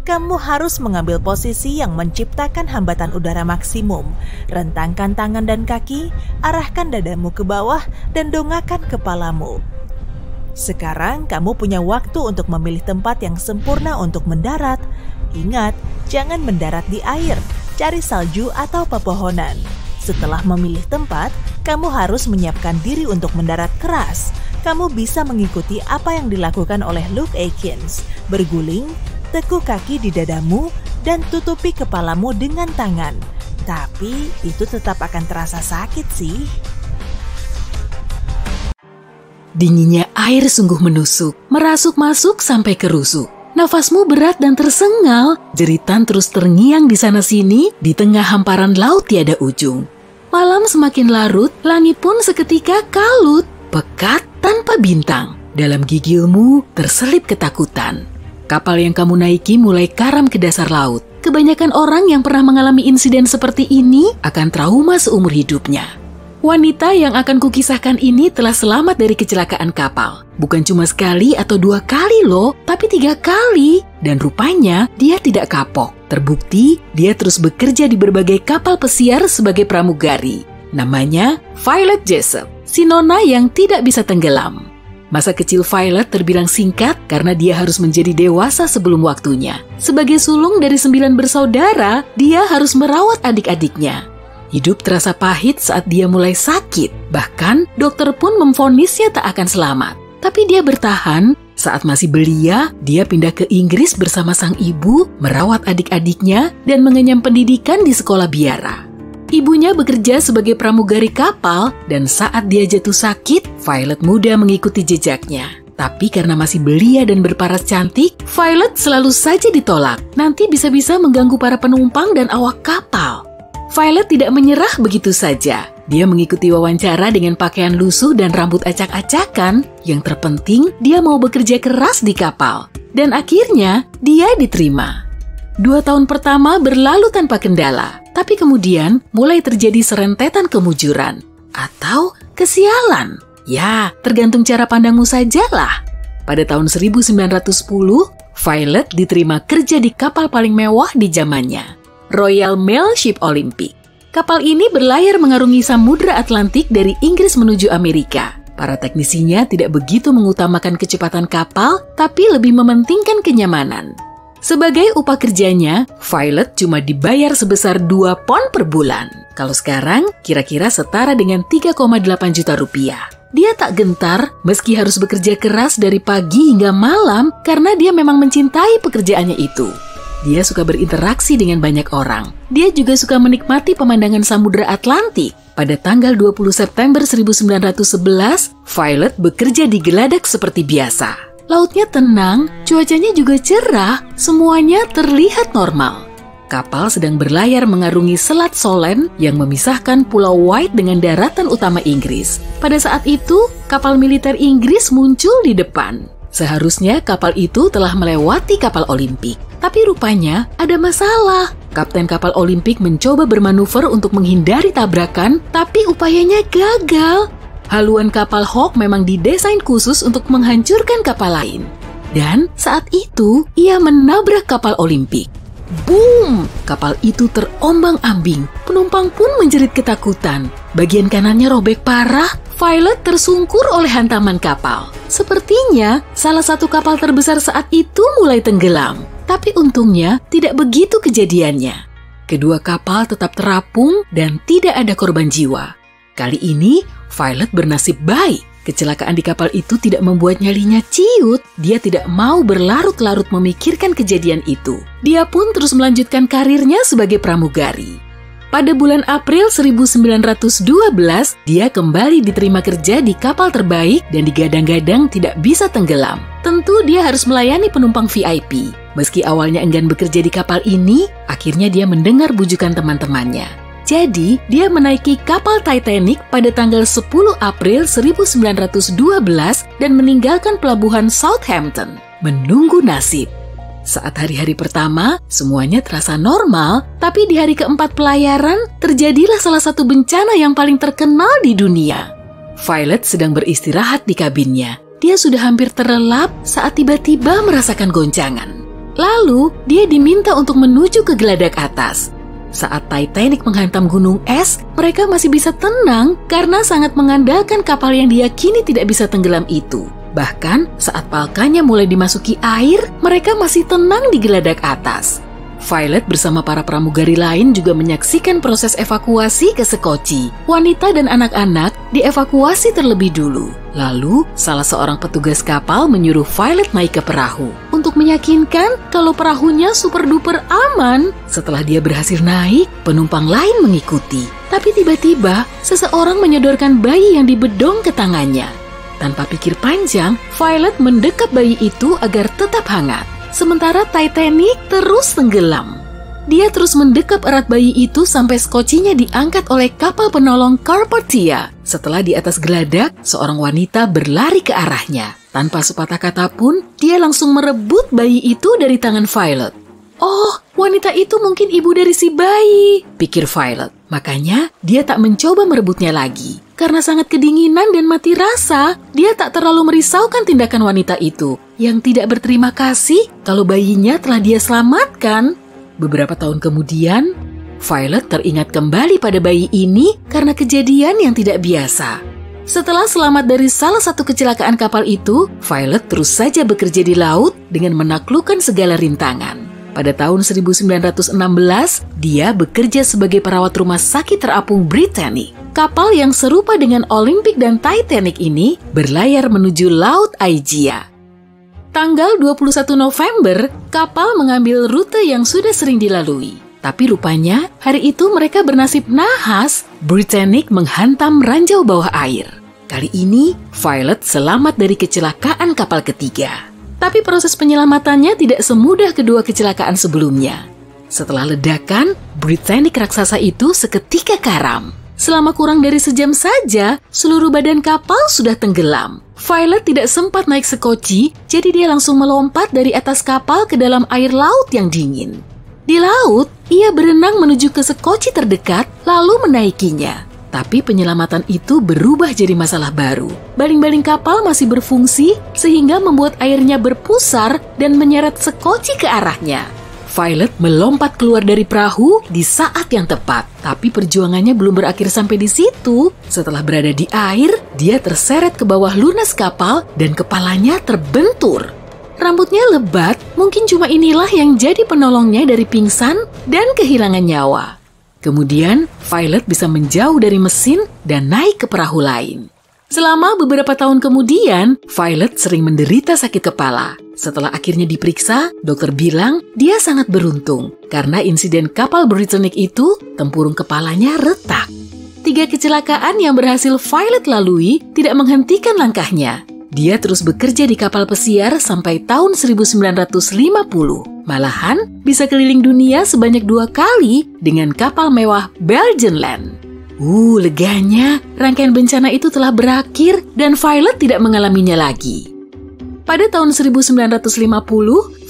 Kamu harus mengambil posisi yang menciptakan hambatan udara maksimum. Rentangkan tangan dan kaki, arahkan dadamu ke bawah, dan dongakkan kepalamu. Sekarang kamu punya waktu untuk memilih tempat yang sempurna untuk mendarat. Ingat, jangan mendarat di air, cari salju atau pepohonan. Setelah memilih tempat, kamu harus menyiapkan diri untuk mendarat keras. Kamu bisa mengikuti apa yang dilakukan oleh Luke Aikins, berguling, tekuk kaki di dadamu, dan tutupi kepalamu dengan tangan. Tapi itu tetap akan terasa sakit sih. Dinginnya air sungguh menusuk, merasuk masuk sampai ke rusuk. Nafasmu berat dan tersengal, jeritan terus terngiang di sana-sini di tengah hamparan laut tiada ujung. Malam semakin larut, langit pun seketika kalut, pekat tanpa bintang. Dalam gigilmu terselip ketakutan. Kapal yang kamu naiki mulai karam ke dasar laut. Kebanyakan orang yang pernah mengalami insiden seperti ini akan trauma seumur hidupnya. Wanita yang akan kukisahkan ini telah selamat dari kecelakaan kapal. Bukan cuma sekali atau 2 kali loh, tapi 3 kali. Dan rupanya dia tidak kapok. Terbukti dia terus bekerja di berbagai kapal pesiar sebagai pramugari. Namanya Violet Jessop, si nona yang tidak bisa tenggelam. Masa kecil Violet terbilang singkat karena dia harus menjadi dewasa sebelum waktunya. Sebagai sulung dari 9 bersaudara, dia harus merawat adik-adiknya. Hidup terasa pahit saat dia mulai sakit. Bahkan dokter pun memvonisnya tak akan selamat. Tapi dia bertahan. Saat masih belia, dia pindah ke Inggris bersama sang ibu, merawat adik-adiknya, dan mengenyam pendidikan di sekolah biara. Ibunya bekerja sebagai pramugari kapal, dan saat dia jatuh sakit, Violet muda mengikuti jejaknya. Tapi karena masih belia dan berparas cantik, Violet selalu saja ditolak. Nanti bisa-bisa mengganggu para penumpang dan awak kapal. Violet tidak menyerah begitu saja. Dia mengikuti wawancara dengan pakaian lusuh dan rambut acak-acakan. Yang terpenting, dia mau bekerja keras di kapal. Dan akhirnya, dia diterima. 2 tahun pertama berlalu tanpa kendala. Tapi kemudian, mulai terjadi serentetan kemujuran. Atau kesialan. Ya, tergantung cara pandangmu sajalah. Pada tahun 1910, Violet diterima kerja di kapal paling mewah di zamannya, Royal Mail Ship Olympic. Kapal ini berlayar mengarungi Samudra Atlantik dari Inggris menuju Amerika. Para teknisinya tidak begitu mengutamakan kecepatan kapal, tapi lebih mementingkan kenyamanan. Sebagai upah kerjanya, Violet cuma dibayar sebesar 2 pon per bulan. Kalau sekarang, kira-kira setara dengan 3,8 juta rupiah. Dia tak gentar meski harus bekerja keras dari pagi hingga malam karena dia memang mencintai pekerjaannya itu. Dia suka berinteraksi dengan banyak orang. Dia juga suka menikmati pemandangan Samudra Atlantik. Pada tanggal 20 September 1911, Violet bekerja di geladak seperti biasa. Lautnya tenang, cuacanya juga cerah, semuanya terlihat normal. Kapal sedang berlayar mengarungi Selat Solent yang memisahkan Pulau White dengan daratan utama Inggris. Pada saat itu, kapal militer Inggris muncul di depan. Seharusnya kapal itu telah melewati kapal Olimpik. Tapi rupanya ada masalah. Kapten kapal Olimpik mencoba bermanuver untuk menghindari tabrakan, tapi upayanya gagal. Haluan kapal Hawke memang didesain khusus untuk menghancurkan kapal lain. Dan saat itu, ia menabrak kapal Olimpik. Boom! Kapal itu terombang-ambing. Penumpang pun menjerit ketakutan. Bagian kanannya robek parah. Violet tersungkur oleh hantaman kapal. Sepertinya salah satu kapal terbesar saat itu mulai tenggelam. Tapi untungnya tidak begitu kejadiannya. Kedua kapal tetap terapung dan tidak ada korban jiwa. Kali ini Violet bernasib baik. Kecelakaan di kapal itu tidak membuat nyalinya ciut. Dia tidak mau berlarut-larut memikirkan kejadian itu. Dia pun terus melanjutkan karirnya sebagai pramugari. Pada bulan April 1912, dia kembali diterima kerja di kapal terbaik dan digadang-gadang tidak bisa tenggelam. Tentu dia harus melayani penumpang VIP. Meski awalnya enggan bekerja di kapal ini, akhirnya dia mendengar bujukan teman-temannya. Jadi, dia menaiki kapal Titanic pada tanggal 10 April 1912 dan meninggalkan pelabuhan Southampton, menunggu nasib. Saat hari-hari pertama, semuanya terasa normal, tapi di hari keempat pelayaran, terjadilah salah satu bencana yang paling terkenal di dunia. Violet sedang beristirahat di kabinnya. Dia sudah hampir terlelap saat tiba-tiba merasakan goncangan. Lalu, dia diminta untuk menuju ke geladak atas. Saat Titanic menghantam gunung es, mereka masih bisa tenang karena sangat mengandalkan kapal yang diyakini tidak bisa tenggelam itu. Bahkan saat palkanya mulai dimasuki air, mereka masih tenang di geladak atas. Violet bersama para pramugari lain juga menyaksikan proses evakuasi ke Sekoci. Wanita dan anak-anak dievakuasi terlebih dulu. Lalu, salah seorang petugas kapal menyuruh Violet naik ke perahu untuk meyakinkan kalau perahunya super-duper aman. Setelah dia berhasil naik, penumpang lain mengikuti. Tapi tiba-tiba, seseorang menyodorkan bayi yang dibedong ke tangannya. Tanpa pikir panjang, Violet mendekap bayi itu agar tetap hangat. Sementara Titanic terus tenggelam. Dia terus mendekap erat bayi itu sampai skocinya diangkat oleh kapal penolong Carpathia. Setelah di atas geladak, seorang wanita berlari ke arahnya. Tanpa sepatah kata pun, dia langsung merebut bayi itu dari tangan Violet. Oh, wanita itu mungkin ibu dari si bayi, pikir Violet. Makanya, dia tak mencoba merebutnya lagi. Karena sangat kedinginan dan mati rasa, dia tak terlalu merisaukan tindakan wanita itu yang tidak berterima kasih kalau bayinya telah dia selamatkan. Beberapa tahun kemudian, Violet teringat kembali pada bayi ini karena kejadian yang tidak biasa. Setelah selamat dari salah satu kecelakaan kapal itu, Violet terus saja bekerja di laut dengan menaklukkan segala rintangan. Pada tahun 1916, dia bekerja sebagai perawat rumah sakit terapung Britannic. kapal yang serupa dengan Olympic dan Titanic ini berlayar menuju Laut Aegea. Tanggal 21 November, kapal mengambil rute yang sudah sering dilalui. Tapi rupanya, hari itu mereka bernasib nahas, Britannic menghantam ranjau bawah air. Kali ini, Violet selamat dari kecelakaan kapal ketiga. Tapi proses penyelamatannya tidak semudah kedua kecelakaan sebelumnya. Setelah ledakan, Britannic raksasa itu seketika karam. Selama kurang dari sejam saja, seluruh badan kapal sudah tenggelam. Violet tidak sempat naik sekoci, jadi dia langsung melompat dari atas kapal ke dalam air laut yang dingin. Di laut, ia berenang menuju ke sekoci terdekat, lalu menaikinya. Tapi penyelamatan itu berubah jadi masalah baru. Baling-baling kapal masih berfungsi, sehingga membuat airnya berpusar dan menyeret sekoci ke arahnya. Violet melompat keluar dari perahu di saat yang tepat. Tapi perjuangannya belum berakhir sampai di situ. Setelah berada di air, dia terseret ke bawah lunas kapal dan kepalanya terbentur. Rambutnya lebat, mungkin cuma inilah yang jadi penolongnya dari pingsan dan kehilangan nyawa. Kemudian, Violet bisa menjauh dari mesin dan naik ke perahu lain. Selama beberapa tahun kemudian, Violet sering menderita sakit kepala. Setelah akhirnya diperiksa, dokter bilang dia sangat beruntung karena insiden kapal Britannic itu, tempurung kepalanya retak. 3 kecelakaan yang berhasil Violet lalui tidak menghentikan langkahnya. Dia terus bekerja di kapal pesiar sampai tahun 1950. Malahan bisa keliling dunia sebanyak 2 kali dengan kapal mewah Belgian Land. Leganya, rangkaian bencana itu telah berakhir dan Violet tidak mengalaminya lagi. Pada tahun 1950,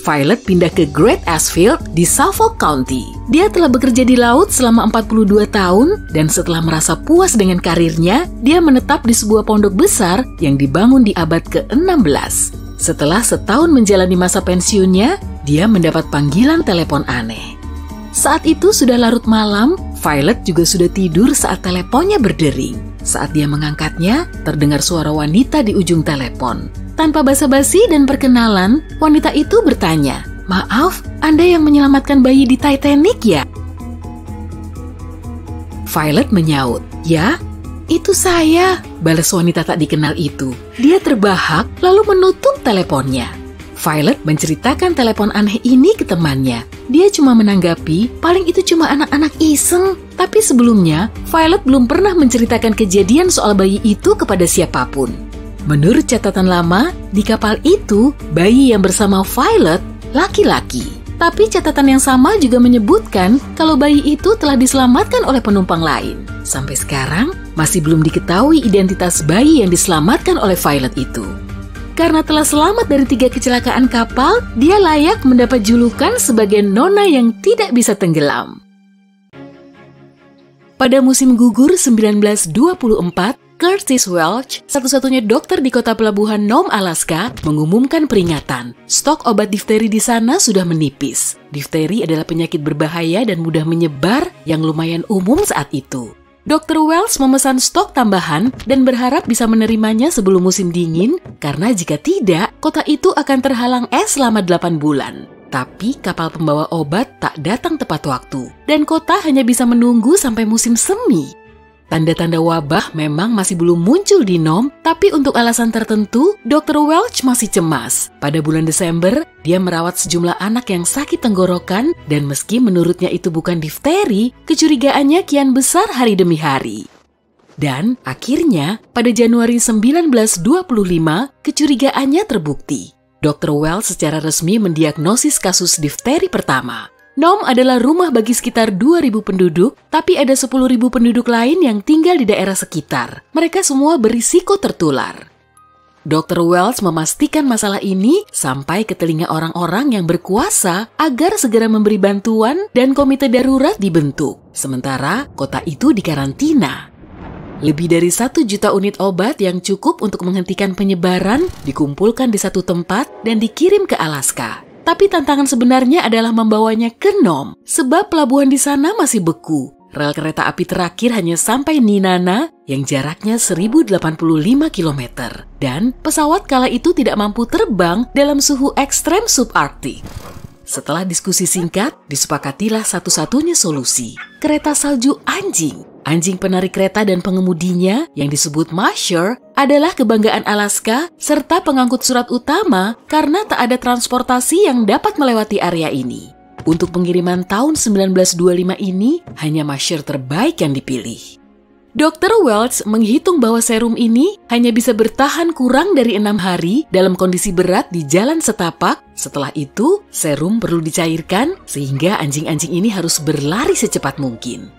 Violet pindah ke Great Ashfield di Suffolk County. Dia telah bekerja di laut selama 42 tahun dan setelah merasa puas dengan karirnya, dia menetap di sebuah pondok besar yang dibangun di abad ke-16. Setelah setahun menjalani masa pensiunnya, dia mendapat panggilan telepon aneh. Saat itu sudah larut malam, Violet juga sudah tidur saat teleponnya berdering. Saat dia mengangkatnya, terdengar suara wanita di ujung telepon. Tanpa basa-basi dan perkenalan, wanita itu bertanya, "Maaf, Anda yang menyelamatkan bayi di Titanic ya?" Violet menyaut, "Ya, itu saya," balas wanita tak dikenal itu. Dia terbahak lalu menutup teleponnya. Violet menceritakan telepon aneh ini ke temannya. Dia cuma menanggapi, paling itu cuma anak-anak iseng. Tapi sebelumnya, Violet belum pernah menceritakan kejadian soal bayi itu kepada siapapun. Menurut catatan lama, di kapal itu, bayi yang bersama Violet laki-laki. Tapi catatan yang sama juga menyebutkan kalau bayi itu telah diselamatkan oleh penumpang lain. Sampai sekarang, masih belum diketahui identitas bayi yang diselamatkan oleh Violet itu. Karena telah selamat dari 3 kecelakaan kapal, dia layak mendapat julukan sebagai nona yang tidak bisa tenggelam. Pada musim gugur 1924, Curtis Welch, satu-satunya dokter di kota pelabuhan Nome, Alaska, mengumumkan peringatan. Stok obat difteri di sana sudah menipis. Difteri adalah penyakit berbahaya dan mudah menyebar yang lumayan umum saat itu. Dr. Welch memesan stok tambahan dan berharap bisa menerimanya sebelum musim dingin, karena jika tidak, kota itu akan terhalang es selama 8 bulan. Tapi kapal pembawa obat tak datang tepat waktu, dan kota hanya bisa menunggu sampai musim semi. Tanda-tanda wabah memang masih belum muncul di Nome, tapi untuk alasan tertentu, Dr. Welch masih cemas. Pada bulan Desember, dia merawat sejumlah anak yang sakit tenggorokan, dan meski menurutnya itu bukan difteri, kecurigaannya kian besar hari demi hari. Dan akhirnya, pada Januari 1925, kecurigaannya terbukti. Dr. Welch secara resmi mendiagnosis kasus difteri pertama. Nome adalah rumah bagi sekitar 2.000 penduduk, tapi ada 10.000 penduduk lain yang tinggal di daerah sekitar. Mereka semua berisiko tertular. Dr. Welch memastikan masalah ini sampai ke telinga orang-orang yang berkuasa agar segera memberi bantuan dan komite darurat dibentuk. Sementara kota itu dikarantina. Lebih dari 1 juta unit obat yang cukup untuk menghentikan penyebaran dikumpulkan di satu tempat dan dikirim ke Alaska. Tapi tantangan sebenarnya adalah membawanya ke Nome, sebab pelabuhan di sana masih beku. Rel kereta api terakhir hanya sampai Nenana yang jaraknya 1085 km. Dan pesawat kala itu tidak mampu terbang dalam suhu ekstrem subarktik. Setelah diskusi singkat, disepakatilah satu-satunya solusi, kereta salju anjing. Anjing penarik kereta dan pengemudinya yang disebut Masher adalah kebanggaan Alaska serta pengangkut surat utama karena tak ada transportasi yang dapat melewati area ini. Untuk pengiriman tahun 1925 ini, hanya Masher terbaik yang dipilih. Dr. Welch menghitung bahwa serum ini hanya bisa bertahan kurang dari 6 hari dalam kondisi berat di jalan setapak. Setelah itu, serum perlu dicairkan sehingga anjing-anjing ini harus berlari secepat mungkin.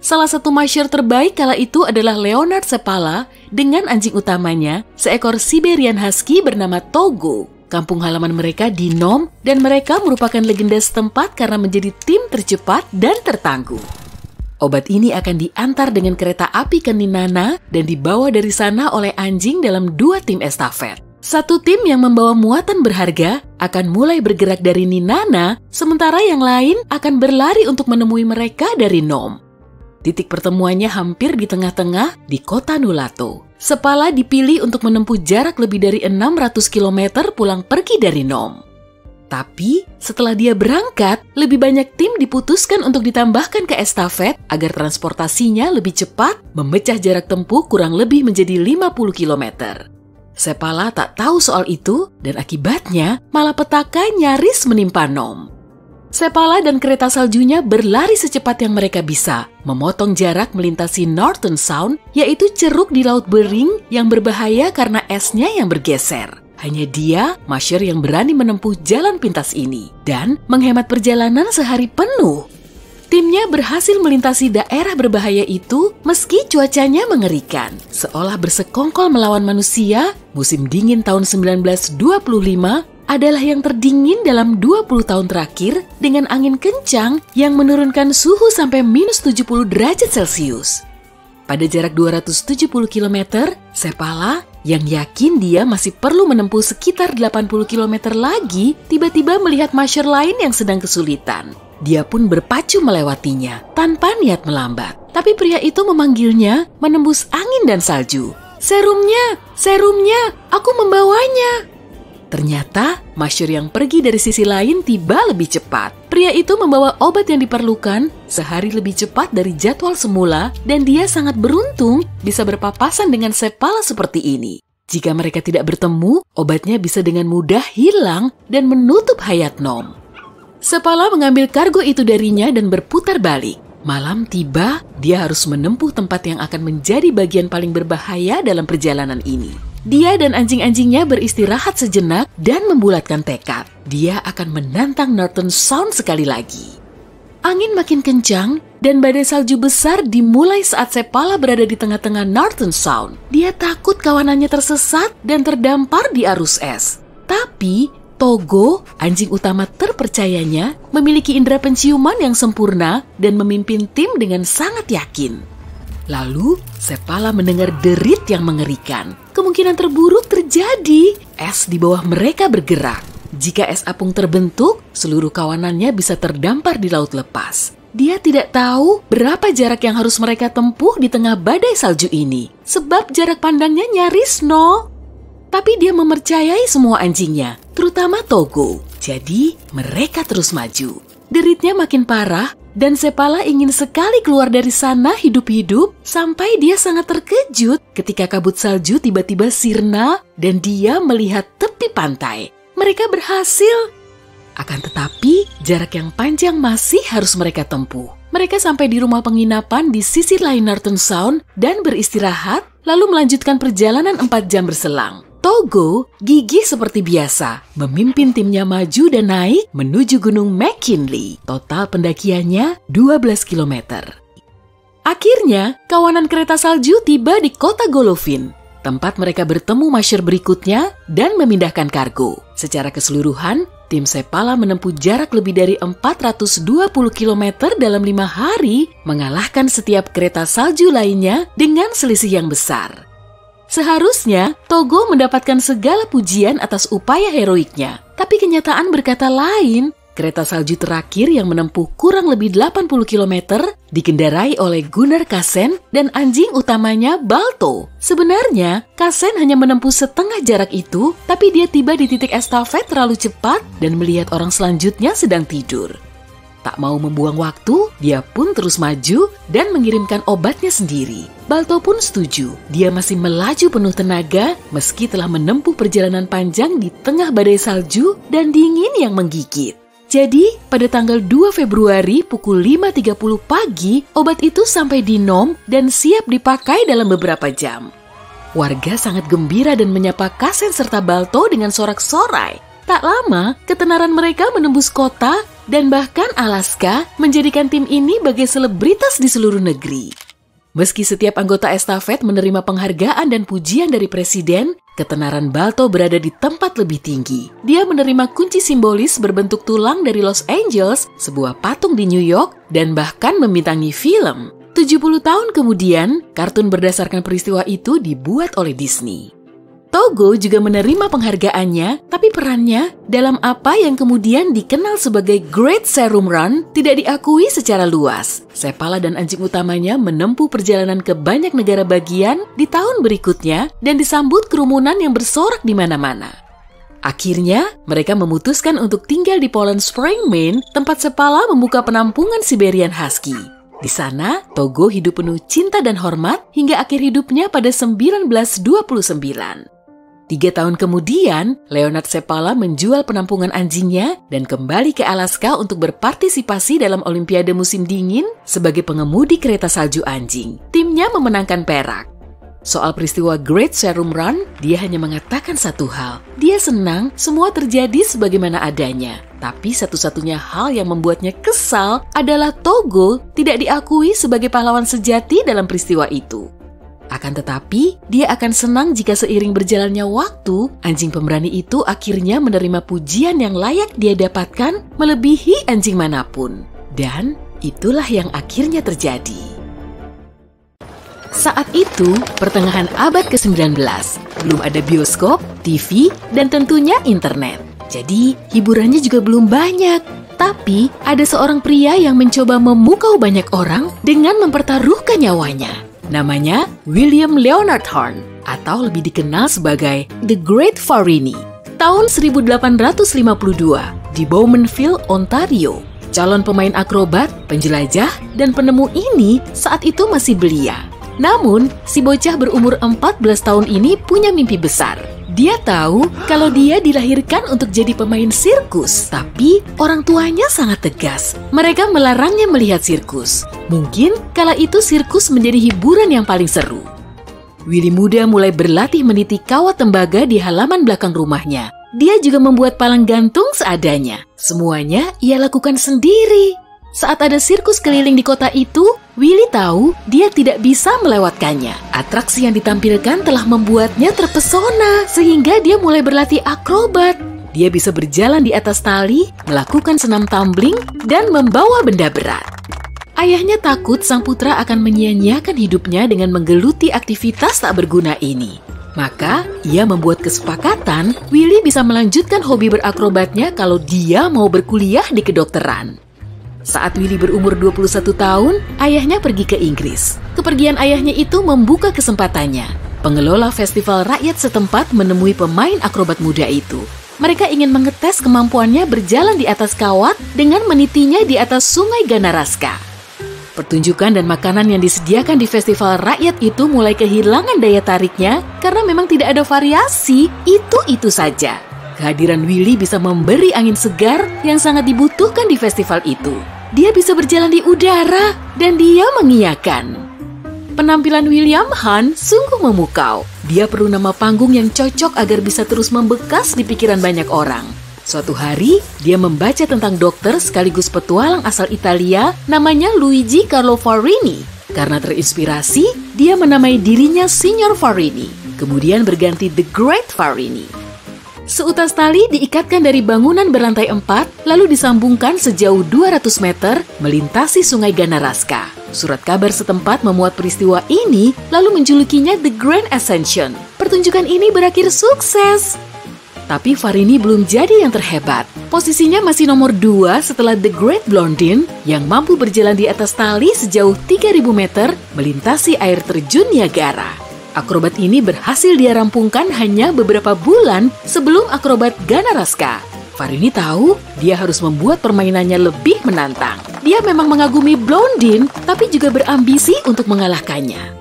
Salah satu Masher terbaik kala itu adalah Leonard Seppala dengan anjing utamanya, seekor Siberian Husky bernama Togo. Kampung halaman mereka di Nome dan mereka merupakan legenda setempat karena menjadi tim tercepat dan tertangguh. Obat ini akan diantar dengan kereta api ke Nenana dan dibawa dari sana oleh anjing dalam 2 tim estafet. Satu tim yang membawa muatan berharga akan mulai bergerak dari Nenana, sementara yang lain akan berlari untuk menemui mereka dari Nome. Titik pertemuannya hampir di tengah-tengah di kota Nulato. Seppala dipilih untuk menempuh jarak lebih dari 600 km pulang pergi dari Nome. Tapi setelah dia berangkat, lebih banyak tim diputuskan untuk ditambahkan ke estafet agar transportasinya lebih cepat, memecah jarak tempuh kurang lebih menjadi 50 km. Seppala tak tahu soal itu dan akibatnya malapetaka nyaris menimpa Nome. Seppala dan kereta saljunya berlari secepat yang mereka bisa, memotong jarak melintasi Norton Sound, yaitu ceruk di Laut Bering yang berbahaya karena esnya yang bergeser. Hanya dia, Masher, yang berani menempuh jalan pintas ini dan menghemat perjalanan sehari penuh. Timnya berhasil melintasi daerah berbahaya itu meski cuacanya mengerikan. Seolah bersekongkol melawan manusia, musim dingin tahun 1925 adalah yang terdingin dalam 20 tahun terakhir dengan angin kencang yang menurunkan suhu sampai minus 70 derajat Celcius. Pada jarak 270 km, Seppala yang yakin dia masih perlu menempuh sekitar 80 km lagi, tiba-tiba melihat Masher lain yang sedang kesulitan. Dia pun berpacu melewatinya tanpa niat melambat. Tapi pria itu memanggilnya menembus angin dan salju. Serumnya, aku membawanya. Ternyata, Masher yang pergi dari sisi lain tiba lebih cepat. Pria itu membawa obat yang diperlukan sehari lebih cepat dari jadwal semula dan dia sangat beruntung bisa berpapasan dengan Seppala seperti ini. Jika mereka tidak bertemu, obatnya bisa dengan mudah hilang dan menutup hayat Nome. Seppala mengambil kargo itu darinya dan berputar balik. Malam tiba, dia harus menempuh tempat yang akan menjadi bagian paling berbahaya dalam perjalanan ini. Dia dan anjing-anjingnya beristirahat sejenak dan membulatkan tekad. Dia akan menantang Norton Sound sekali lagi. Angin makin kencang dan badai salju besar dimulai saat Seppala berada di tengah-tengah Norton Sound. Dia takut kawanannya tersesat dan terdampar di arus es. Tapi Togo, anjing utama terpercayanya, memiliki indera penciuman yang sempurna dan memimpin tim dengan sangat yakin. Lalu, Seppala mendengar derit yang mengerikan. Kemungkinan terburuk terjadi. Es di bawah mereka bergerak. Jika es apung terbentuk, seluruh kawanannya bisa terdampar di laut lepas. Dia tidak tahu berapa jarak yang harus mereka tempuh di tengah badai salju ini. Sebab jarak pandangnya nyaris nol. Tapi dia mempercayai semua anjingnya, terutama Togo. Jadi, mereka terus maju. Deritnya makin parah, dan Seppala ingin sekali keluar dari sana hidup-hidup sampai dia sangat terkejut ketika kabut salju tiba-tiba sirna dan dia melihat tepi pantai. Mereka berhasil. Akan tetapi, jarak yang panjang masih harus mereka tempuh. Mereka sampai di rumah penginapan di sisi lain Norton Sound dan beristirahat, lalu melanjutkan perjalanan 4 jam berselang. Togo, gigih seperti biasa, memimpin timnya maju dan naik menuju Gunung McKinley. Total pendakiannya 12 km. Akhirnya, kawanan kereta salju tiba di kota Golovin, tempat mereka bertemu Masher berikutnya dan memindahkan kargo. Secara keseluruhan, tim Seppala menempuh jarak lebih dari 420 km dalam 5 hari, mengalahkan setiap kereta salju lainnya dengan selisih yang besar. Seharusnya, Togo mendapatkan segala pujian atas upaya heroiknya. Tapi kenyataan berkata lain. Kereta salju terakhir yang menempuh kurang lebih 80 km dikendarai oleh Gunnar Kassen dan anjing utamanya Balto. Sebenarnya, Kassen hanya menempuh setengah jarak itu, tapi dia tiba di titik estafet terlalu cepat dan melihat orang selanjutnya sedang tidur. Tak mau membuang waktu, dia pun terus maju dan mengirimkan obatnya sendiri. Balto pun setuju. Dia masih melaju penuh tenaga meski telah menempuh perjalanan panjang di tengah badai salju dan dingin yang menggigit. Jadi, pada tanggal 2 Februari pukul 5.30 pagi, obat itu sampai di Nome dan siap dipakai dalam beberapa jam. Warga sangat gembira dan menyapa Kasen serta Balto dengan sorak-sorai. Tak lama, ketenaran mereka menembus kota dan bahkan Alaska menjadikan tim ini bagai selebritas di seluruh negeri. Meski setiap anggota estafet menerima penghargaan dan pujian dari presiden, ketenaran Balto berada di tempat lebih tinggi. Dia menerima kunci simbolis berbentuk tulang dari Los Angeles, sebuah patung di New York, dan bahkan membintangi film. 70 tahun kemudian, kartun berdasarkan peristiwa itu dibuat oleh Disney. Togo juga menerima penghargaannya, tapi perannya dalam apa yang kemudian dikenal sebagai Great Serum Run tidak diakui secara luas. Sepala dan anjing utamanya menempuh perjalanan ke banyak negara bagian di tahun berikutnya dan disambut kerumunan yang bersorak di mana-mana. Akhirnya, mereka memutuskan untuk tinggal di Poland Spring, Maine, tempat Sepala membuka penampungan Siberian Husky. Di sana, Togo hidup penuh cinta dan hormat hingga akhir hidupnya pada 1929. 3 tahun kemudian, Leonard Sepala menjual penampungan anjingnya dan kembali ke Alaska untuk berpartisipasi dalam Olimpiade musim dingin sebagai pengemudi kereta salju anjing. Timnya memenangkan perak. Soal peristiwa Great Serum Run, dia hanya mengatakan satu hal. Dia senang semua terjadi sebagaimana adanya. Tapi satu-satunya hal yang membuatnya kesal adalah Togo tidak diakui sebagai pahlawan sejati dalam peristiwa itu. Akan tetapi, dia akan senang jika seiring berjalannya waktu, anjing pemberani itu akhirnya menerima pujian yang layak dia dapatkan melebihi anjing manapun. Dan itulah yang akhirnya terjadi. Saat itu, pertengahan abad ke-19, belum ada bioskop, TV, dan tentunya internet. Jadi, hiburannya juga belum banyak. Tapi, ada seorang pria yang mencoba memukau banyak orang dengan mempertaruhkan nyawanya. Namanya William Leonard Horne, atau lebih dikenal sebagai The Great Farini. Tahun 1852, di Bowmanville, Ontario, calon pemain akrobat, penjelajah, dan penemu ini saat itu masih belia. Namun, si bocah berumur 14 tahun ini punya mimpi besar. Dia tahu kalau dia dilahirkan untuk jadi pemain sirkus, tapi orang tuanya sangat tegas. Mereka melarangnya melihat sirkus. Mungkin kala itu sirkus menjadi hiburan yang paling seru. Willy muda mulai berlatih meniti kawat tembaga di halaman belakang rumahnya. Dia juga membuat palang gantung seadanya. Semuanya ia lakukan sendiri. Saat ada sirkus keliling di kota itu, Willy tahu dia tidak bisa melewatkannya. Atraksi yang ditampilkan telah membuatnya terpesona, sehingga dia mulai berlatih akrobat. Dia bisa berjalan di atas tali, melakukan senam tumbling, dan membawa benda berat. Ayahnya takut sang putra akan menyia-nyiakan hidupnya dengan menggeluti aktivitas tak berguna ini. Maka, ia membuat kesepakatan Willy bisa melanjutkan hobi berakrobatnya kalau dia mau berkuliah di kedokteran. Saat Willy berumur 21 tahun, ayahnya pergi ke Inggris. Kepergian ayahnya itu membuka kesempatannya. Pengelola festival rakyat setempat menemui pemain akrobat muda itu. Mereka ingin mengetes kemampuannya berjalan di atas kawat dengan menitinya di atas sungai Ganaraska. Pertunjukan dan makanan yang disediakan di festival rakyat itu mulai kehilangan daya tariknya karena memang tidak ada variasi, itu saja. Kehadiran Willy bisa memberi angin segar yang sangat dibutuhkan di festival itu. Dia bisa berjalan di udara dan dia mengiyakan. Penampilan William Hahn sungguh memukau. Dia perlu nama panggung yang cocok agar bisa terus membekas di pikiran banyak orang. Suatu hari, dia membaca tentang dokter sekaligus petualang asal Italia namanya Luigi Carlo Farini. Karena terinspirasi, dia menamai dirinya Signor Farini, kemudian berganti The Great Farini. Seutas tali diikatkan dari bangunan berlantai 4, lalu disambungkan sejauh 200 meter melintasi sungai Ganaraska. Surat kabar setempat memuat peristiwa ini, lalu menjulukinya The Grand Ascension. Pertunjukan ini berakhir sukses. Tapi Farini belum jadi yang terhebat. Posisinya masih nomor 2 setelah The Great Blondin yang mampu berjalan di atas tali sejauh 3.000 meter melintasi air terjun Niagara. Akrobat ini berhasil dia rampungkan hanya beberapa bulan sebelum akrobat Ganaraska. Farini tahu dia harus membuat permainannya lebih menantang. Dia memang mengagumi Blondin, tapi juga berambisi untuk mengalahkannya.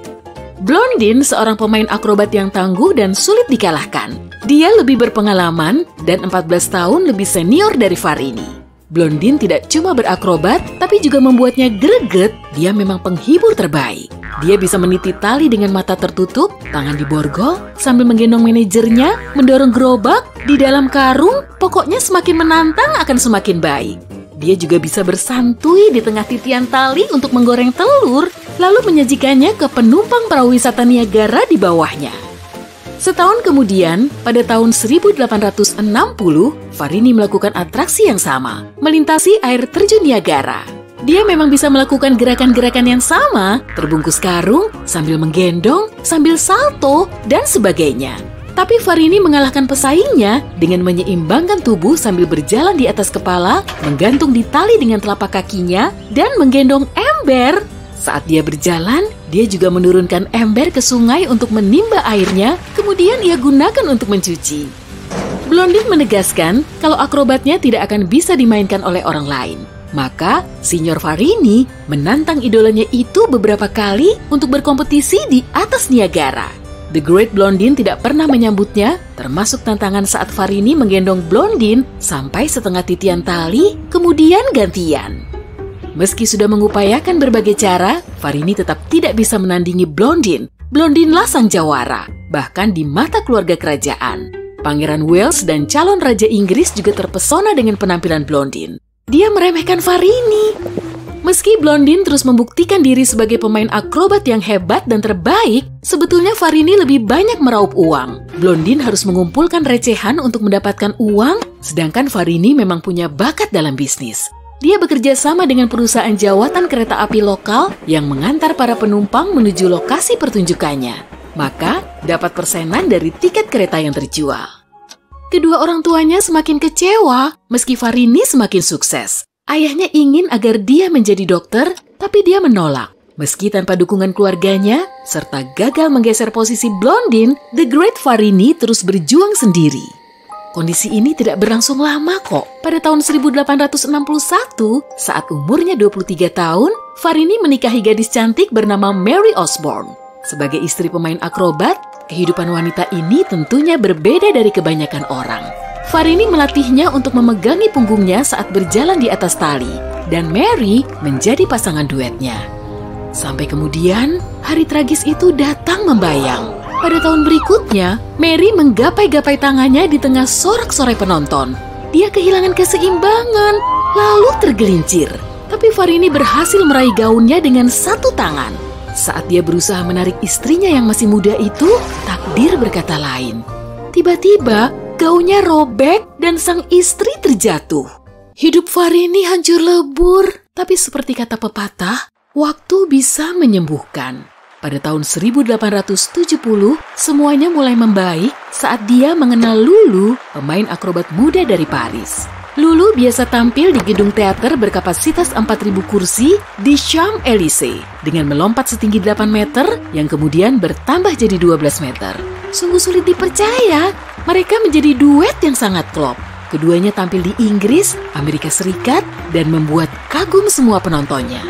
Blondin seorang pemain akrobat yang tangguh dan sulit dikalahkan. Dia lebih berpengalaman dan 14 tahun lebih senior dari Farini. Blondin tidak cuma berakrobat, tapi juga membuatnya greget. Dia memang penghibur terbaik. Dia bisa meniti tali dengan mata tertutup, tangan diborgol, sambil menggendong manajernya, mendorong gerobak, di dalam karung, pokoknya semakin menantang akan semakin baik. Dia juga bisa bersantui di tengah titian tali untuk menggoreng telur, lalu menyajikannya ke penumpang perahu wisata Niagara di bawahnya. Setahun kemudian, pada tahun 1860, Farini melakukan atraksi yang sama, melintasi air terjun Niagara. Dia memang bisa melakukan gerakan-gerakan yang sama, terbungkus karung, sambil menggendong, sambil salto, dan sebagainya. Tapi Farini mengalahkan pesaingnya dengan menyeimbangkan tubuh sambil berjalan di atas kepala, menggantung di tali dengan telapak kakinya, dan menggendong ember. Saat dia berjalan, dia juga menurunkan ember ke sungai untuk menimba airnya, kemudian ia gunakan untuk mencuci. Blondin menegaskan kalau akrobatnya tidak akan bisa dimainkan oleh orang lain. Maka, Signor Farini menantang idolanya itu beberapa kali untuk berkompetisi di atas Niagara. The Great Blondin tidak pernah menyambutnya, termasuk tantangan saat Farini menggendong Blondin sampai setengah titian tali, kemudian gantian. Meski sudah mengupayakan berbagai cara, Farini tetap tidak bisa menandingi Blondin. Blondinlah sang jawara, bahkan di mata keluarga kerajaan. Pangeran Wales dan calon Raja Inggris juga terpesona dengan penampilan Blondin. Dia meremehkan Farini. Meski Blondin terus membuktikan diri sebagai pemain akrobat yang hebat dan terbaik, sebetulnya Farini lebih banyak meraup uang. Blondin harus mengumpulkan recehan untuk mendapatkan uang, sedangkan Farini memang punya bakat dalam bisnis. Dia bekerja sama dengan perusahaan jawatan kereta api lokal yang mengantar para penumpang menuju lokasi pertunjukannya. Maka, dapat persenan dari tiket kereta yang terjual. Kedua orang tuanya semakin kecewa meski Farini semakin sukses. Ayahnya ingin agar dia menjadi dokter, tapi dia menolak. Meski tanpa dukungan keluarganya, serta gagal menggeser posisi Blondin, The Great Farini terus berjuang sendiri. Kondisi ini tidak berlangsung lama kok. Pada tahun 1861, saat umurnya 23 tahun, Farini menikahi gadis cantik bernama Mary Osborne. Sebagai istri pemain akrobat, kehidupan wanita ini tentunya berbeda dari kebanyakan orang. Farini melatihnya untuk memegangi punggungnya saat berjalan di atas tali, dan Mary menjadi pasangan duetnya. Sampai kemudian, hari tragis itu datang membayang. Pada tahun berikutnya, Mary menggapai-gapai tangannya di tengah sorak-sorai penonton. Dia kehilangan keseimbangan, lalu tergelincir. Tapi Farini berhasil meraih gaunnya dengan satu tangan. Saat dia berusaha menarik istrinya yang masih muda itu, takdir berkata lain. Tiba-tiba, gaunnya robek dan sang istri terjatuh. Hidup Farini hancur lebur, tapi seperti kata pepatah, waktu bisa menyembuhkan. Pada tahun 1870, semuanya mulai membaik saat dia mengenal Lulu, pemain akrobat muda dari Paris. Lulu biasa tampil di gedung teater berkapasitas 4.000 kursi di Champs-Élysées dengan melompat setinggi 8 meter yang kemudian bertambah jadi 12 meter. Sungguh sulit dipercaya, mereka menjadi duet yang sangat klop. Keduanya tampil di Inggris, Amerika Serikat, dan membuat kagum semua penontonnya.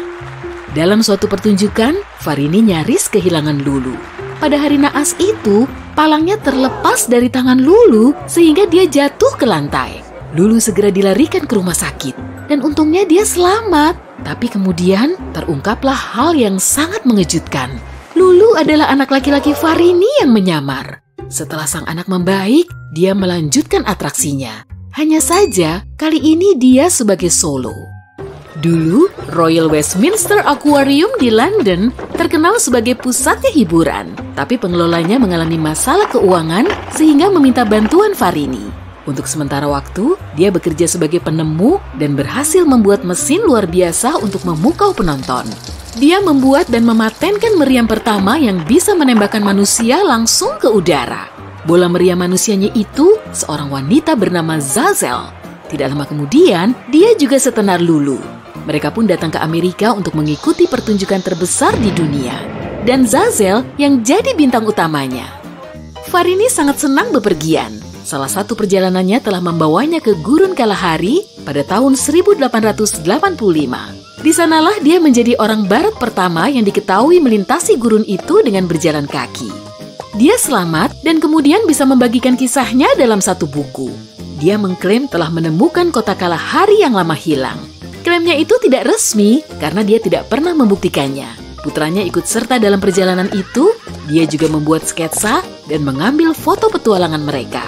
Dalam suatu pertunjukan, Farini nyaris kehilangan Lulu. Pada hari naas itu, palangnya terlepas dari tangan Lulu sehingga dia jatuh ke lantai. Lulu segera dilarikan ke rumah sakit, dan untungnya dia selamat. Tapi kemudian terungkaplah hal yang sangat mengejutkan. Lulu adalah anak laki-laki Farini yang menyamar. Setelah sang anak membaik, dia melanjutkan atraksinya. Hanya saja, kali ini dia sebagai solo. Dulu, Royal Westminster Aquarium di London terkenal sebagai pusatnya hiburan. Tapi pengelolanya mengalami masalah keuangan sehingga meminta bantuan Farini. Untuk sementara waktu, dia bekerja sebagai penemu dan berhasil membuat mesin luar biasa untuk memukau penonton. Dia membuat dan mematenkan meriam pertama yang bisa menembakkan manusia langsung ke udara. Bola meriam manusianya itu seorang wanita bernama Zazel. Tidak lama kemudian, dia juga setenar Lulu. Mereka pun datang ke Amerika untuk mengikuti pertunjukan terbesar di dunia. Dan Zazel yang jadi bintang utamanya. Farini sangat senang bepergian. Salah satu perjalanannya telah membawanya ke Gurun Kalahari pada tahun 1885. Di sanalah dia menjadi orang barat pertama yang diketahui melintasi gurun itu dengan berjalan kaki. Dia selamat dan kemudian bisa membagikan kisahnya dalam satu buku. Dia mengklaim telah menemukan kota Kalahari yang lama hilang. Klaimnya itu tidak resmi karena dia tidak pernah membuktikannya. Putranya ikut serta dalam perjalanan itu. Dia juga membuat sketsa dan mengambil foto petualangan mereka.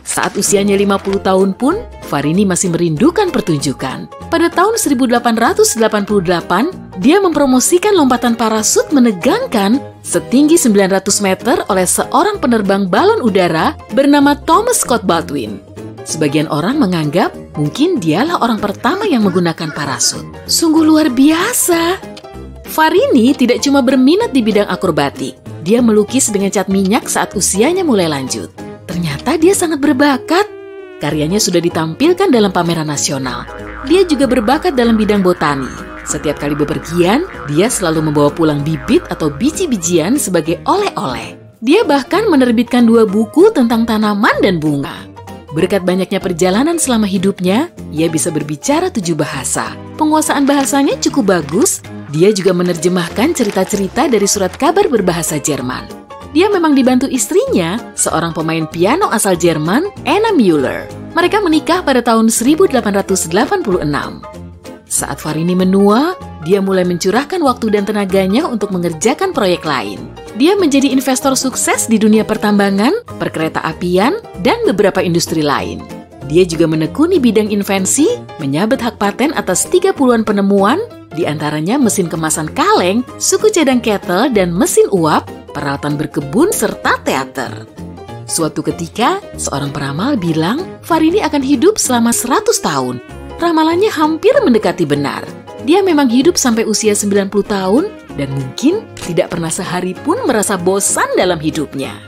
Saat usianya 50 tahun pun, Farini masih merindukan pertunjukan. Pada tahun 1888, dia mempromosikan lompatan parasut menegangkan setinggi 900 meter oleh seorang penerbang balon udara bernama Thomas Scott Baldwin. Sebagian orang menganggap mungkin dialah orang pertama yang menggunakan parasut. Sungguh luar biasa. Farini tidak cuma berminat di bidang akrobatik. Dia melukis dengan cat minyak saat usianya mulai lanjut. Ternyata dia sangat berbakat. Karyanya sudah ditampilkan dalam pameran nasional. Dia juga berbakat dalam bidang botani. Setiap kali bepergian, dia selalu membawa pulang bibit atau biji-bijian sebagai oleh-oleh. Dia bahkan menerbitkan 2 buku tentang tanaman dan bunga. Berkat banyaknya perjalanan selama hidupnya, ia bisa berbicara 7 bahasa. Penguasaan bahasanya cukup bagus. Dia juga menerjemahkan cerita-cerita dari surat kabar berbahasa Jerman. Dia memang dibantu istrinya, seorang pemain piano asal Jerman, Anna Müller. Mereka menikah pada tahun 1886. Saat Farini menua, dia mulai mencurahkan waktu dan tenaganya untuk mengerjakan proyek lain. Dia menjadi investor sukses di dunia pertambangan, perkereta apian, dan beberapa industri lain. Dia juga menekuni bidang invensi, menyabet hak paten atas 30-an penemuan, di antaranya mesin kemasan kaleng, suku cadang kettle, dan mesin uap, peralatan berkebun, serta teater. Suatu ketika, seorang peramal bilang Farini akan hidup selama 100 tahun. Ramalannya hampir mendekati benar. Dia memang hidup sampai usia 90 tahun dan mungkin tidak pernah sehari pun merasa bosan dalam hidupnya.